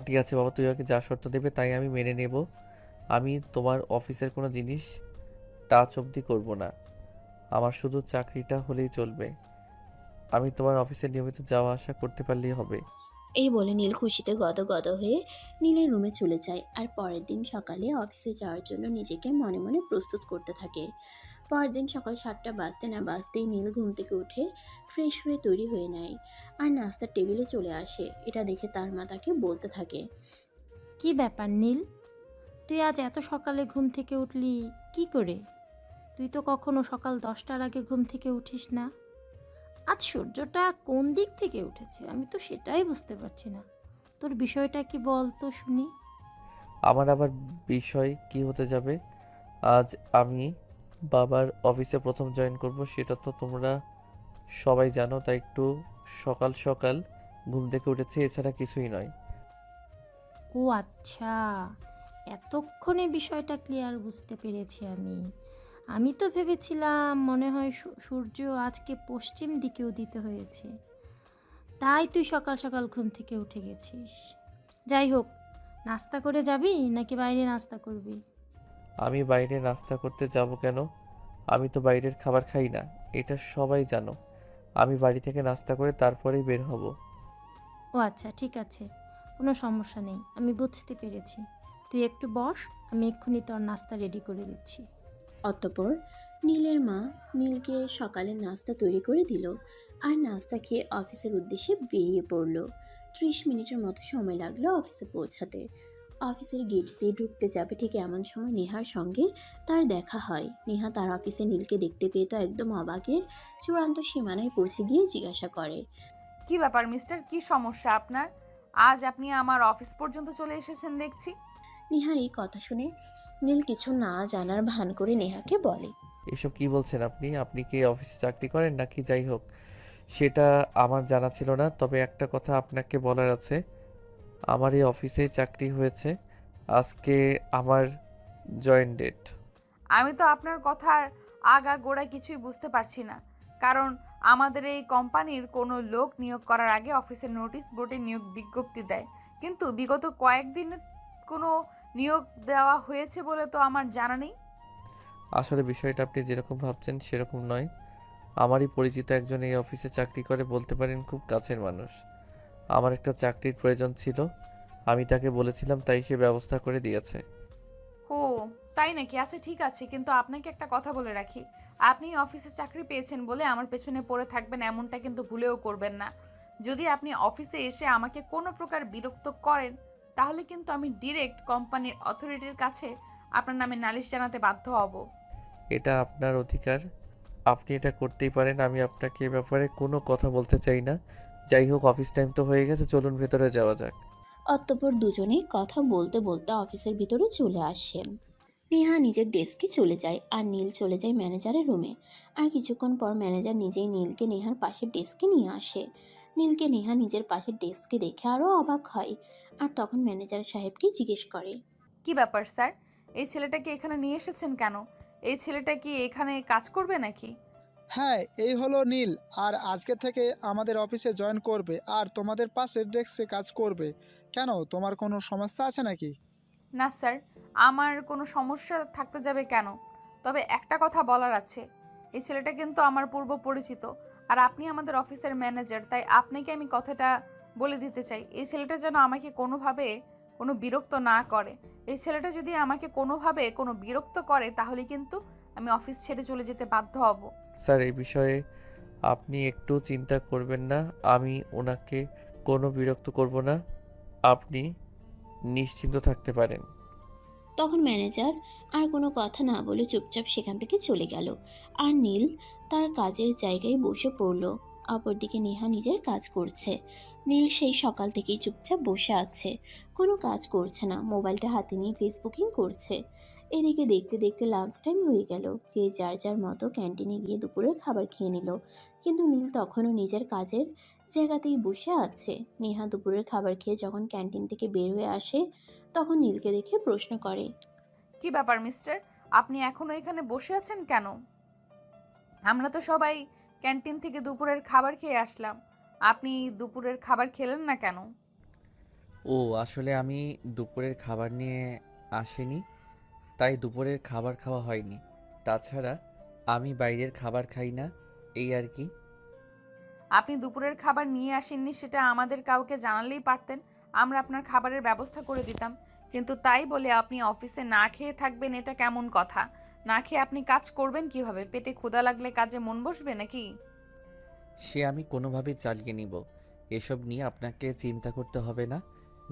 ঠিক আছে বাবা, তুই আমাকে যা শর্ত দেবে তাই আমি মেনে নেব। আমি তোমার অফিসের কোনো জিনিস টাচ অবধি করব না। আমার শুধু চাকরিটা হলেই চলবে। আমি তোমার অফিসে নিয়মিত যাওয়া আসা করতে পারলেই হবে। এই বলে নীল খুশিতে গদগদ হয়ে নীলের রুমে চলে যায়। আর পরের দিন সকালে অফিসে যাওয়ার জন্য নিজেকে মনে মনে প্রস্তুত করতে থাকে। পরের দিন সকাল 7টা বাজতে না বাজতেই নীল ঘুম থেকে উঠে ফ্রেশ হয়ে তৈরি হয়ে নেয় আর নাস্তার টেবিলে চলে আসে। এটা দেখে তার মা তাকে বলতে থাকে, কি ব্যাপার নীল, তুই আজ এত সকালে ঘুম থেকে উঠলি কি করে? তুই তো কখনো সকাল 10টার আগে ঘুম থেকে উঠিস না। আজ সূর্যটা কোন দিক থেকে উঠেছে আমি তো সেটাই বুঝতে পারছি না। তোর বিষয়টা কি বল তো শুনি। আমার আবার বিষয় কি হতে যাবে? আজ আমি বাবার অফিসে প্রথম জয়েন করব, সেটা তো তোমরা সবাই জানো, তাই একটু সকাল সকাল ঘুম থেকে উঠেছি, এছাড়া কিছুই নয়। ও আচ্ছা, এতক্ষণে বিষয়টা ক্লিয়ার বুঝতে পেরেছি আমি। আমি তো ভেবেছিলাম মনে হয় সূর্য আজকে পশ্চিম দিকে উদিত হয়েছে, তাই তুই সকাল সকাল ঘুম থেকে উঠে গেছিস। যাই হোক, নাস্তা করে যাবি নাকি বাইরে নাস্তা করবি? আমি বাইরে নাস্তা করতে যাব কেন? আমি তো বাইরের খাবার খাই না, এটা সবাই জানো। আমি বাড়ি থেকে নাস্তা করে তারপরেই বের হব। ও আচ্ছা, ঠিক আছে, কোনো সমস্যা নেই, আমি বুঝতে পেরেছি। তুই একটু বস, আমি এক্ষুনি তোর নাস্তা রেডি করে দিচ্ছি। অতঃপর নীলের মা নীলকে সকালের নাস্তা তৈরি করে দিল আর নাস্তা খেয়ে অফিসের উদ্দেশ্যে বেরিয়ে পড়ল। 30 মিনিটের মতো সময় লাগলো অফিসে পৌঁছাতে। অফিসের গেট দিয়ে ঢুকতে যাবে ঠিক এমন সময় নেহার সঙ্গে তার দেখা হয়। নেহা তার অফিসে নীলকে দেখতে পেয়ে তো একদম অবাকের চূড়ান্ত সীমানায় পৌঁছে গিয়ে জিজ্ঞাসা করে, কি ব্যাপার মিস্টার, কি সমস্যা আপনার? আজ আপনি আমার অফিস পর্যন্ত চলে এসেছেন দেখছি। নেহার এই কথা শুনে নীল কিছু না জানার ভান করে নেহাকে বলে, এসব কি বলছেন আপনি? আপনি কি অফিসে চাকরি করেন নাকি? যাই হোক, সেটা আমার জানা ছিল না। তবে একটা কথা আপনাকে বলার আছে, আমার এই অফিসেই চাকরি হয়েছে। আজকে আমার জয়েন ডেট। আমি তো আপনার কথার আগা গোড়া কিছুই বুঝতে পারছি না, কারণ আমাদের এই কোম্পানির কোনো লোক নিয়োগ করার আগে অফিসের নোটিশ বোর্ডে নিয়োগ বিজ্ঞপ্তি দেয়, কিন্তু বিগত কয়েকদিনে কোনো নিয়োগ দেওয়া হয়েছে বলে তো আমার জানা নেই। আসলে বিষয়টা আপনি যেরকম ভাবছেন সেরকম নয়। আমারই পরিচিত একজন এই অফিসে চাকরি করে, বলতে পারেন খুব কাছের মানুষ। আমার একটা চাকরির প্রয়োজন ছিল, আমি তাকে বলেছিলাম, তাই সে ব্যবস্থা করে দিয়েছে। ও তাই নাকি? আচ্ছা ঠিক আছে, কিন্তু আপনাকে একটা কথা বলে রাখি, আপনি অফিসে চাকরি পেয়েছেন বলে আমার পেছনে পড়ে থাকবেন এমনটা কিন্তু ভুলেও করবেন না। যদি আপনি অফিসে এসে আমাকে কোনো প্রকার বিরক্ত করেন, তাহলে কিন্তু আমি ডিরেক্ট কোম্পানির অথরিটির কাছে আপনার নামে নালিশ জানাতে বাধ্য হব। এটা আপনার অধিকার, আপনি এটা করতেই পারেন। আমি আপনাকে এ ব্যাপারে কোনো কথা বলতে চাই না। যাই হোক, অফিস টাইম তো হয়ে গেছে, চলুন ভেতরে যাওয়া যাক। অতঃপর দুজনেই কথা বলতে বলতে অফিসের ভিতরে চলে আসেন। নেহা নিজের ডেস্কে চলে যায় আর নীল চলে যায় ম্যানেজারের রুমে। আর কিছুক্ষণ পর ম্যানেজার নিজেই নীলকে নেহার পাশের ডেস্কে নিয়ে আসে। নীলকে নেহা নিজের পাশের ডেস্কে দেখে আরও অবাক হয় আর তখন ম্যানেজার সাহেবকে জিজ্ঞেস করে, কি ব্যাপার স্যার, এই ছেলেটাকে এখানে নিয়ে এসেছেন কেন? এই ছেলেটা কি এখানে কাজ করবে নাকি? হ্যাঁ, এই হলো নীল, আর আজকে থেকে আমাদের অফিসে জয়েন করবে আর তোমাদের পাশের ডেস্কে কাজ করবে। কেন, তোমার কোনো সমস্যা আছে নাকি? না স্যার, আমার কোনো সমস্যা থাকতে যাবে কেন? তবে একটা কথা বলার আছে, এই ছেলেটা কিন্তু আমার পূর্ব পরিচিত, আর আপনি আমাদের অফিসের ম্যানেজার, তাই আপনাকে আমি কথাটা বলে দিতে চাই, এই ছেলেটা যেন আমাকে কোনোভাবে কোনো বিরক্ত না করে। এই ছেলেটা যদি আমাকে কোনোভাবে কোনো বিরক্ত করে, তাহলে কিন্তু আমি অফিস ছেড়ে চলে যেতে বাধ্য হব। স্যার, এই বিষয়ে আপনি একটু চিন্তা করবেন না। আমি ওনাকে কোনো বিরক্ত করব না, আপনি নিশ্চিন্ত থাকতে পারেন। তখন ম্যানেজার আর কোনো কথা না বলে চুপচাপ সেখান থেকে চলে গেল আর নীল তার কাজের জায়গায় বসে পড়ল। অপরদিকে নেহা নিজের কাজ করছে। নীল সেই সকাল থেকেই চুপচাপ বসে আছে, কোনো কাজ করছে না, মোবাইলটা হাতে নিয়ে ফেসবুকিং করছে। এদিকে দেখতে দেখতে লাঞ্চ টাইম হয়ে গেল। যে যার যার মতো ক্যান্টিনে গিয়ে দুপুরের খাবার খেয়ে নিল, কিন্তু নীল তখনও নিজের কাজের জায়গাতেই বসে আছে। নেহা দুপুরের খাবার খেয়ে যখন ক্যান্টিন থেকে বের হয়ে আসে তখন নীলকে দেখে প্রশ্ন করে, কি ব্যাপার মিস্টার, আপনি এখনো এখানে বসে আছেন কেন? আমরা তো সবাই ক্যান্টিন থেকে দুপুরের খাবার খেয়ে আসলাম, আপনি দুপুরের খাবার খেলেন না কেন? ও, আসলে আমি দুপুরের খাবার নিয়ে আসিনি, তাই দুপুরের খাবার খাওয়া হয়নি। তাছাড়া আমি বাইরের খাবার খাই না, এই আর কি। আপনি দুপুরের খাবার নিয়ে আসেননি সেটা আমাদের কাউকে জানালেই পারতেন, আমরা আপনার খাবারের ব্যবস্থা করে দিতাম। কিন্তু তাই বলে আপনি অফিসে না খেয়ে থাকবেন, এটা কেমন কথা? না খেয়ে আপনি কাজ করবেন কিভাবে? পেটে ক্ষুধা লাগলে কাজে মন বসবে নাকি? সে আমি কোনোভাবেই চালিয়ে নিব, এসব নিয়ে আপনাকে চিন্তা করতে হবে না।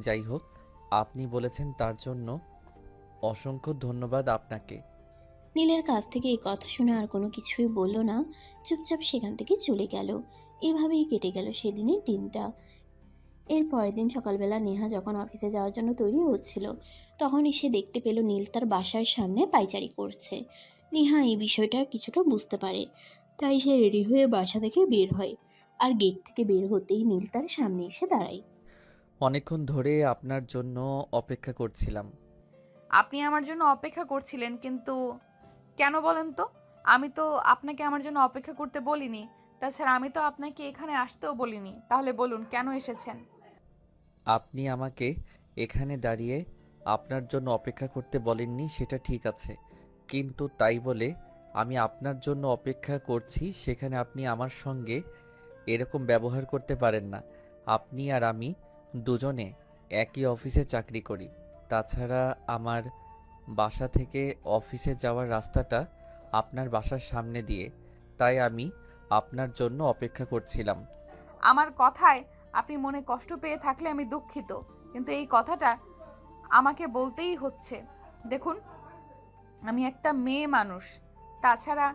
যাই হোক, আপনি বলেছেন তার জন্য অসংখ্য ধন্যবাদ আপনাকে। নীলের কাছ থেকে এই কথা শুনে আর কোনো কিছুই বলল না, চুপচাপ সেখান থেকে চলে গেল। এভাবেই কেটে গেল সেদিনের দিনটা। এর পরের দিন সকালবেলা নেহা যখন অফিসে যাওয়ার জন্য তৈরি হচ্ছিল, তখনই সে দেখতে পেল নীল তার বাসার সামনে পায়চারি করছে। নেহা এই বিষয়টা কিছুটা বুঝতে পারে, তাই সে রেডি হয়ে বাসা থেকে বের হয়। আর গেট থেকে বের হতেই নীল তার সামনে এসে দাঁড়ায়। অনেকক্ষণ ধরে আপনার জন্য অপেক্ষা করছিলাম। আপনি আমার জন্য অপেক্ষা করছিলেন, কিন্তু কেন বলেন তো? আমি তো আপনাকে আমার জন্য অপেক্ষা করতে বলিনি, তাছাড়া আমি তো আপনাকে এখানে আসতেও বলিনি, তাহলে বলুন কেন এসেছেন? আপনি আমাকে এখানে দাঁড়িয়ে আপনার জন্য অপেক্ষা করতে বলেননি, সেটা ঠিক আছে, কিন্তু তাই বলে আমি আপনার জন্য অপেক্ষা করছি সেখানে আপনি আমার সঙ্গে এরকম ব্যবহার করতে পারেন না। আপনি আর আমি দুজনে একই অফিসে চাকরি করি। তাছাড়া আমার বাসা থেকে অফিসে যাওয়ার রাস্তাটা আপনার বাসার সামনে দিয়ে, তাই আমি আপনার জন্য অপেক্ষা করছিলাম। আমার কথায় আপনি মনে কষ্ট পেয়ে থাকলে আমি দুঃখিত, কিন্তু এই কথাটা আমাকে বলতেই হচ্ছে। দেখুন, আমি একটা মেয়ে মানুষ, তাছাড়া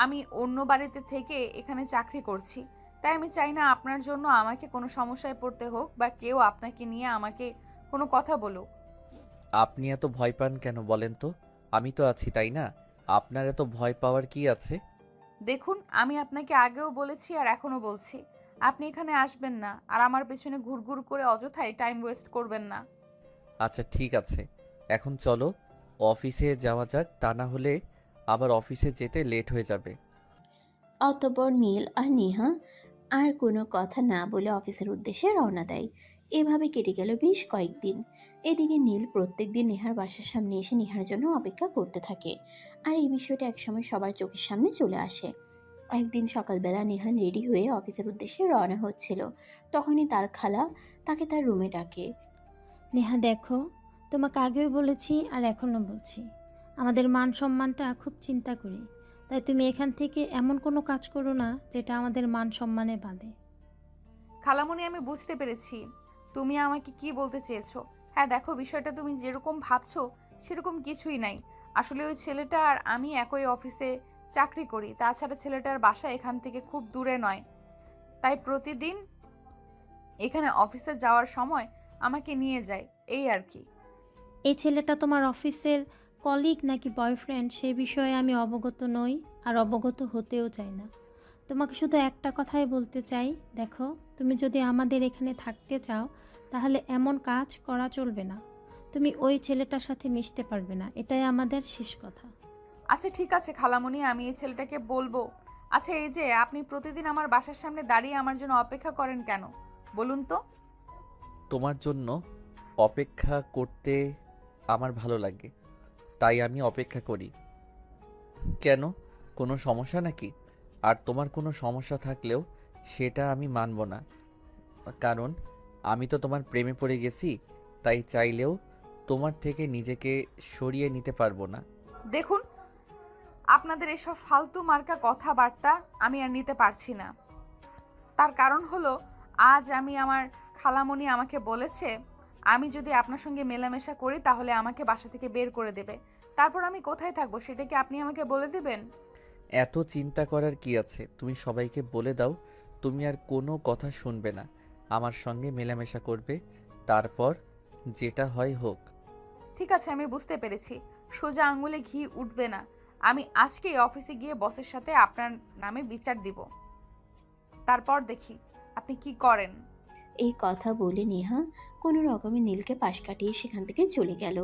আমি অন্য বাড়িতে থেকে এখানে চাকরি করছি, তাই আমি চাই না আপনার জন্য আমাকে কোনো সমস্যায় পড়তে হোক বা কেউ আপনাকে নিয়ে আমাকে কোনো কথা বলুক। আপনি এত ভয় পান কেন বলেন তো? আমি তো আছি, তাই না? আপনার এত ভয় পাওয়ার কি আছে? দেখুন, আমি আপনাকে আগেও বলেছি আর এখনও বলছি, আপনি এখানে আসবেন না আর আমার পেছনে ঘুরঘুর করে অযথাই টাইম ওয়েস্ট করবেন না। আচ্ছা ঠিক আছে, এখন চলো অফিসে যাওয়া যাক, তা না হলে আবার অফিসে যেতে লেট হয়ে যাবে। অতঃপর নীল আর নেহা আর কোনো কথা না বলে অফিসের উদ্দেশ্যে রওনা দেয়। এভাবে কেটে গেল বেশ কয়েকদিন। এদিকে নীল প্রত্যেকদিন নেহার বাসার সামনে এসে নেহার জন্য অপেক্ষা করতে থাকে, আর এই বিষয়টা একসময় সবার চোখের সামনে চলে আসে। একদিন সকালবেলা নেহান রেডি হয়ে অফিসের উদ্দেশ্যে রওনা হচ্ছিল, তখনই তার খালা তাকে তার রুমে ডাকে। নেহা দেখো, তোমাকে আগেও বলেছি আর এখনও বলছি, আমাদের মান সম্মানটা খুব চিন্তা করি। তাই তুমি এখান থেকে এমন কোনো কাজ করো না যেটা আমাদের মান সম্মানে বাঁধে। খালামণি, আমি বুঝতে পেরেছি তুমি আমাকে কি বলতে চেয়েছো। হ্যাঁ দেখো, বিষয়টা তুমি যেরকম ভাবছো সেরকম কিছুই নাই। আসলে ওই ছেলেটা আর আমি একই অফিসে চাকরি করি, তাছাড়া ছেলেটার বাসা এখান থেকে খুব দূরে নয়, তাই প্রতিদিন এখানে অফিসে যাওয়ার সময় আমাকে নিয়ে যায়, এই আর কি। এই ছেলেটা তোমার অফিসের কলিগ নাকি বয়ফ্রেন্ড সে বিষয়ে আমি অবগত নই আর অবগত হতেও চাই না। তোমাকে শুধু একটা কথাই বলতে চাই, দেখো, তুমি যদি আমাদের এখানে থাকতে চাও তাহলে এমন কাজ করা চলবে না। তুমি ওই ছেলেটার সাথে মিশতে পারবে না, এটাই আমাদের শেষ কথা। আচ্ছা ঠিক আছে খালামণি, আমি এই ছেলেটাকে বলবো। আচ্ছা, এই যে আপনি প্রতিদিন আমার বাসার সামনে দাঁড়িয়ে আমার জন্য অপেক্ষা করেন কেন বলুন তো? তোমার জন্য অপেক্ষা করতে আমার ভালো লাগে, তাই আমি অপেক্ষা করি। কেন, কোনো সমস্যা নাকি? আর তোমার কোনো সমস্যা থাকলেও সেটা আমি মানব না, কারণ আমি তো তোমার প্রেমে পড়ে গেছি, তাই চাইলেও তোমার থেকে নিজেকে সরিয়ে নিতে পারবো না। দেখুন, আপনাদের এসব ফালতু মার্কা কথাবার্তা আমি আর নিতে পারছি না। তার কারণ হলো, আজ আমি আমার খালামণি আমাকে বলেছে আমি যদি আপনার সঙ্গে মেলামেশা করি তাহলে আমাকে বাসা থেকে বের করে দেবে। তারপর আমি কোথায় থাকবো সেটা কি আপনি আমাকে বলে দেবেন? এত চিন্তা করার কি আছে? তুমি সবাইকে বলে দাও তুমি আর কোনো কথা শুনবে না, আমার সঙ্গে মেলামেশা করবে, তারপর যেটা হয় হোক। ঠিক আছে, আমি বুঝতে পেরেছি। সোজা আঙুলে ঘি উঠবে না। আমি আজকেই অফিসে গিয়ে বসের সাথে আপনার নামে বিচার দিব, তারপর দেখি আপনি কি করেন। এই কথা বলে নেহা কোনো রকমে নীলকে পাশ কাটিয়ে সেখান থেকে চলে গেল।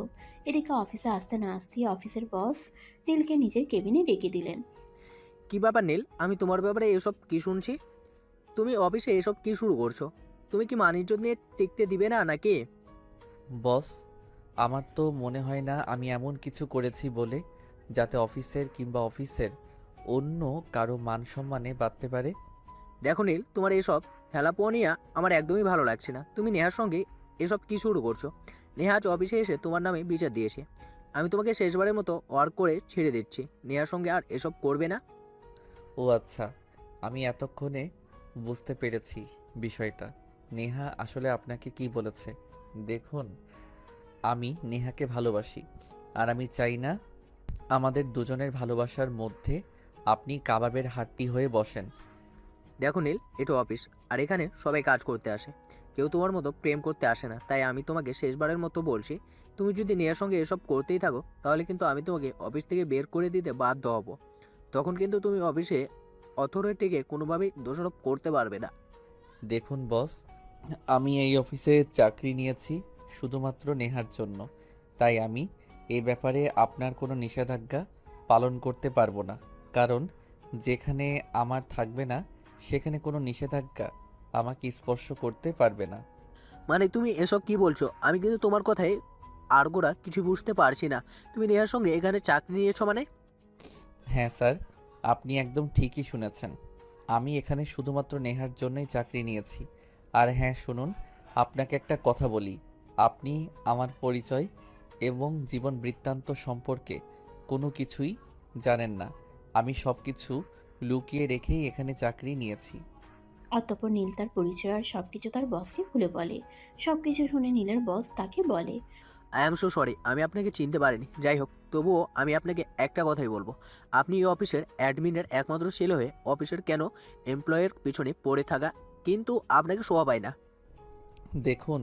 এদিকে অফিসে আসতে না আসতেই অফিসের বস নীলকে নিজের কেবিনে ডেকে দিলেন। কি ব্যাপার নীল, আমি তোমার ব্যাপারে এসব কি শুনছি? তুমি অফিসে এসব কি শুরু করছো? তুমি কি মান-ইজ্জত নিয়ে টিকতে দিবে না নাকি? বস, আমার তো মনে হয় না আমি এমন কিছু করেছি বলে যাতে অফিসের অন্য কারো মান সম্মানে বাড়তে পারে। দেখো নীল, তোমার এসব হেলাপনিয়া আমার একদমই ভালো লাগছে না। তুমি নেহার সঙ্গে এসব কি শুরু করছো? নেহা আজ অফিসে এসে তোমার নামে বিচার দিয়েছে। আমি তোমাকে শেষবারের মতো ওয়ার্ক করে ছেড়ে দিচ্ছি। নেহার সঙ্গে আর এসব করবে না। ও আচ্ছা, আমি এতক্ষণে বুঝতে পেরেছি বিষয়টা। নেহা আসলে আপনাকে কি বলেছে? দেখুন, আমি নেহাকে ভালোবাসি, আর আমি চাই না আমাদের দুজনের ভালোবাসার মধ্যে আপনি কাবাবের হাড্ডি হয়ে বসেন। দেখো নীল, এটা অফিস, আর এখানে সবাই কাজ করতে আসে, কেউ তোমার মতো প্রেম করতে আসে না। তাই আমি তোমাকে শেষবারের মতো বলছি, তুমি যদি নেহার সঙ্গে এসব করতেই থাকো তাহলে কিন্তু আমি তোমাকে অফিস থেকে বের করে দিতে বাধ্য হব। তখন কিন্তু তুমি অফিসে অথরিটিকে কোনোভাবেই দোষারোপ করতে পারবে না। দেখুন বস, আমি এই অফিসে চাকরি নিয়েছি শুধুমাত্র নেহার জন্য, তাই আমি এই ব্যাপারে আপনার কোনো নিষেধাজ্ঞা পালন করতে পারবো না, কারণ যেখানে আমার থাকবে না সেখানে কোনো নিষেধাজ্ঞা আমাকে স্পর্শ করতে পারবে না। মানে তুমি এসব কি বলছো? আমি কিন্তু তোমার কথায় আড়গোড়া কিছু বুঝতে পারছি না। তুমি নেহার সঙ্গে এখানে চাকরি নিয়েছো মানে? হ্যাঁ স্যার, আপনি একদম ঠিকই শুনেছেন। আমি এখানে শুধুমাত্র নেহার জন্যই চাকরি নিয়েছি, আর হ্যাঁ শুনুন, আপনাকে একটা কথা বলি। আপনি আমার পরিচয় এবং জীবন বৃত্তান্ত সম্পর্কে কোনো কিছুই জানেন না। আমি সব কিছু লুকিয়ে রেখেই এখানে চাকরি নিয়েছি। অতঃপর নীল তার পরিচয় আর সবকিছু তার বসকে খুলে বলে। সবকিছু শুনে নীলের বস তাকে বলে, আই অ্যাম সো সরি, আমি আপনাকে চিনতে পারিনি। যাই হোক, তবুও আমি আপনাকে একটা কথাই বলবো। আপনি এই অফিসের অ্যাডমিনের একমাত্র ছেলে হয়ে অফিসের কেন এমপ্লয়ের পিছনে পড়ে থাকা, কিন্তু আপনাকে শোভা পায় না। দেখুন,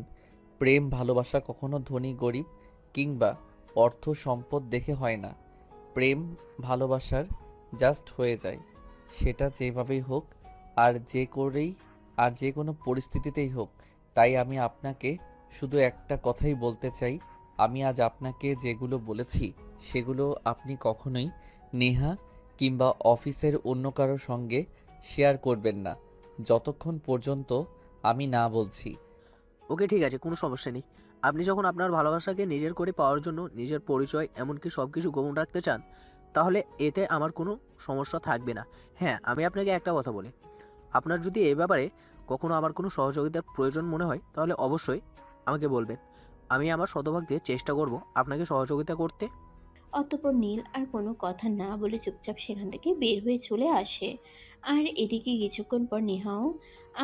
প্রেম ভালোবাসা কখনো ধনী গরিব কিংবা অর্থ সম্পদ দেখে হয় না। প্রেম ভালোবাসার জাস্ট হয়ে যায়, সেটা যেভাবেই হোক আর যে কোনো পরিস্থিতিতেই হোক। তাই আমি আপনাকে শুধু একটা কথাই বলতে চাই, আমি আজ আপনাকে যেগুলো বলেছি সেগুলো আপনি কখনোই নেহা কিংবা অফিসের অন্য কারোর সঙ্গে শেয়ার করবেন না, যতক্ষণ পর্যন্ত আমি না বলছি। ওকে ঠিক আছে, কোনো সমস্যা নেই। আপনি যখন আপনার ভালোবাসাকে নিজের করে পাওয়ার জন্য নিজের পরিচয় এমনকি সব কিছু গোপন রাখতে চান, তাহলে এতে আমার কোনো সমস্যা থাকবে না। হ্যাঁ, আমি আপনাকে একটা কথা বলি, আপনার যদি এ ব্যাপারে কখনো আমার কোনো সহযোগিতার প্রয়োজন মনে হয় তাহলে অবশ্যই আমাকে বলবেন। আমি আমার শতভাগ দিয়ে চেষ্টা করব আপনাকে সহযোগিতা করতে। অতঃপর নীল আর কোনো কথা না বলে চুপচাপ সেখান থেকে বের হয়ে চলে আসে। আর এদিকে কিছুক্ষণ পর নেহাও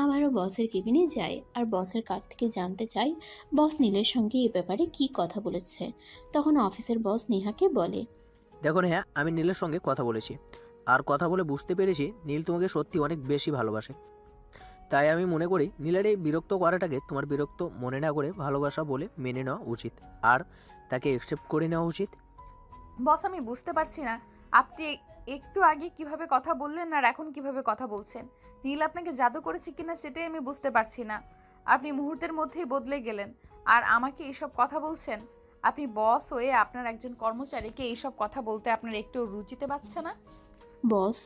আবারও বসের কেবিনে যায় আর বসের কাছ থেকে জানতে চায় বস নীলের সঙ্গে এ ব্যাপারে কি কথা বলেছে। তখন অফিসের বস নেহাকে বলে, দেখুন হ্যাঁ, আমি নীলের সঙ্গে কথা বলেছি, আর কথা বলে বুঝতে পেরেছি নীল তোমাকে সত্যি অনেক বেশি ভালোবাসে। তাই আমি মনে করি নীলের এই বিরক্ত করাটাকে তোমার বিরক্ত মনে না করে ভালোবাসা বলে মেনে নেওয়া উচিত, আর তাকে অ্যাকসেপ্ট করে নেওয়া উচিত। বস, আমি বুঝতে পারছি না আপনি একটু আগে কিভাবে কথা বললেন আর এখন কিভাবে কথা বলছেন। নীল আপনাকে জাদু করেছে কিনা সেটাই আমি বুঝতে পারছি না। আপনি মুহূর্তের মধ্যেই বদলে গেলেন আর আমাকে এইসব কথা বলছেন। আপনি বস হয়ে আপনার একজন কর্মচারীকে এইসব কথা বলতে আপনার একটু রুচিতে পাচ্ছে না? বস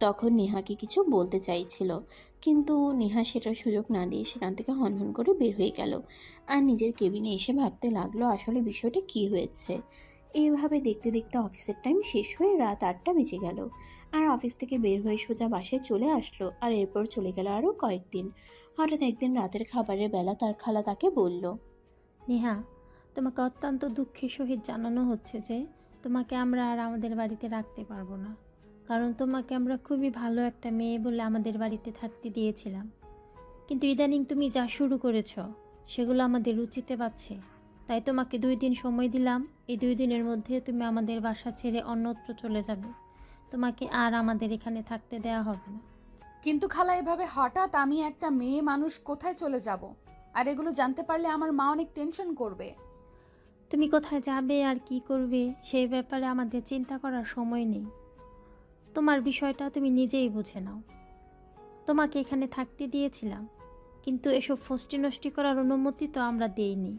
তখন নেহাকে কিছু বলতে চাইছিল, কিন্তু নেহা সেটার সুযোগ না দিয়ে সেখান থেকে হনহন করে বের হয়ে গেল আর নিজের কেবিনে এসে ভাবতে লাগলো আসলে বিষয়টা কি হয়েছে। এইভাবে দেখতে দেখতে অফিসের টাইম শেষ হয়ে রাত 8টা বেজে গেল আর অফিস থেকে বের হয়ে সোজা বাসায় চলে আসলো। আর এরপর চলে গেল আরও কয়েকদিন। হঠাৎ একদিন রাতের খাবারের বেলা তার খালা তাকে বলল, নেহা, তোমাকে অত্যন্ত দুঃখের সহিত জানানো হচ্ছে যে তোমাকে আমরা আর আমাদের বাড়িতে রাখতে পারবো না, কারণ তোমাকে আমরা খুবই ভালো একটা মেয়ে বলে আমাদের বাড়িতে থাকতে দিয়েছিলাম। কিন্তু ইদানিং তুমি যা শুরু করেছ সেগুলো আমাদের রুচিতে পাচ্ছে। তাই তোমাকে 2 দিন সময় দিলাম, এই 2 দিনের মধ্যে তুমি আমাদের বাসা ছেড়ে অন্যত্র চলে যাবে। তোমাকে আর আমাদের এখানে থাকতে দেওয়া হবে না। কিন্তু খালা, এভাবে হঠাৎ আমি একটা মেয়ে মানুষ কোথায় চলে যাব? আর এগুলো জানতে পারলে আমার মা অনেক টেনশন করবে। তুমি কোথায় যাবে আর কি করবে সেই ব্যাপারে আমাদের চিন্তা করার সময় নেই। তোমার বিষয়টা তুমি নিজেই বুঝে নাও। তোমাকে এখানে থাকতে দিয়েছিলাম, কিন্তু এসব ফষ্টি নষ্টি করার অনুমতি তো আমরা দেইনি।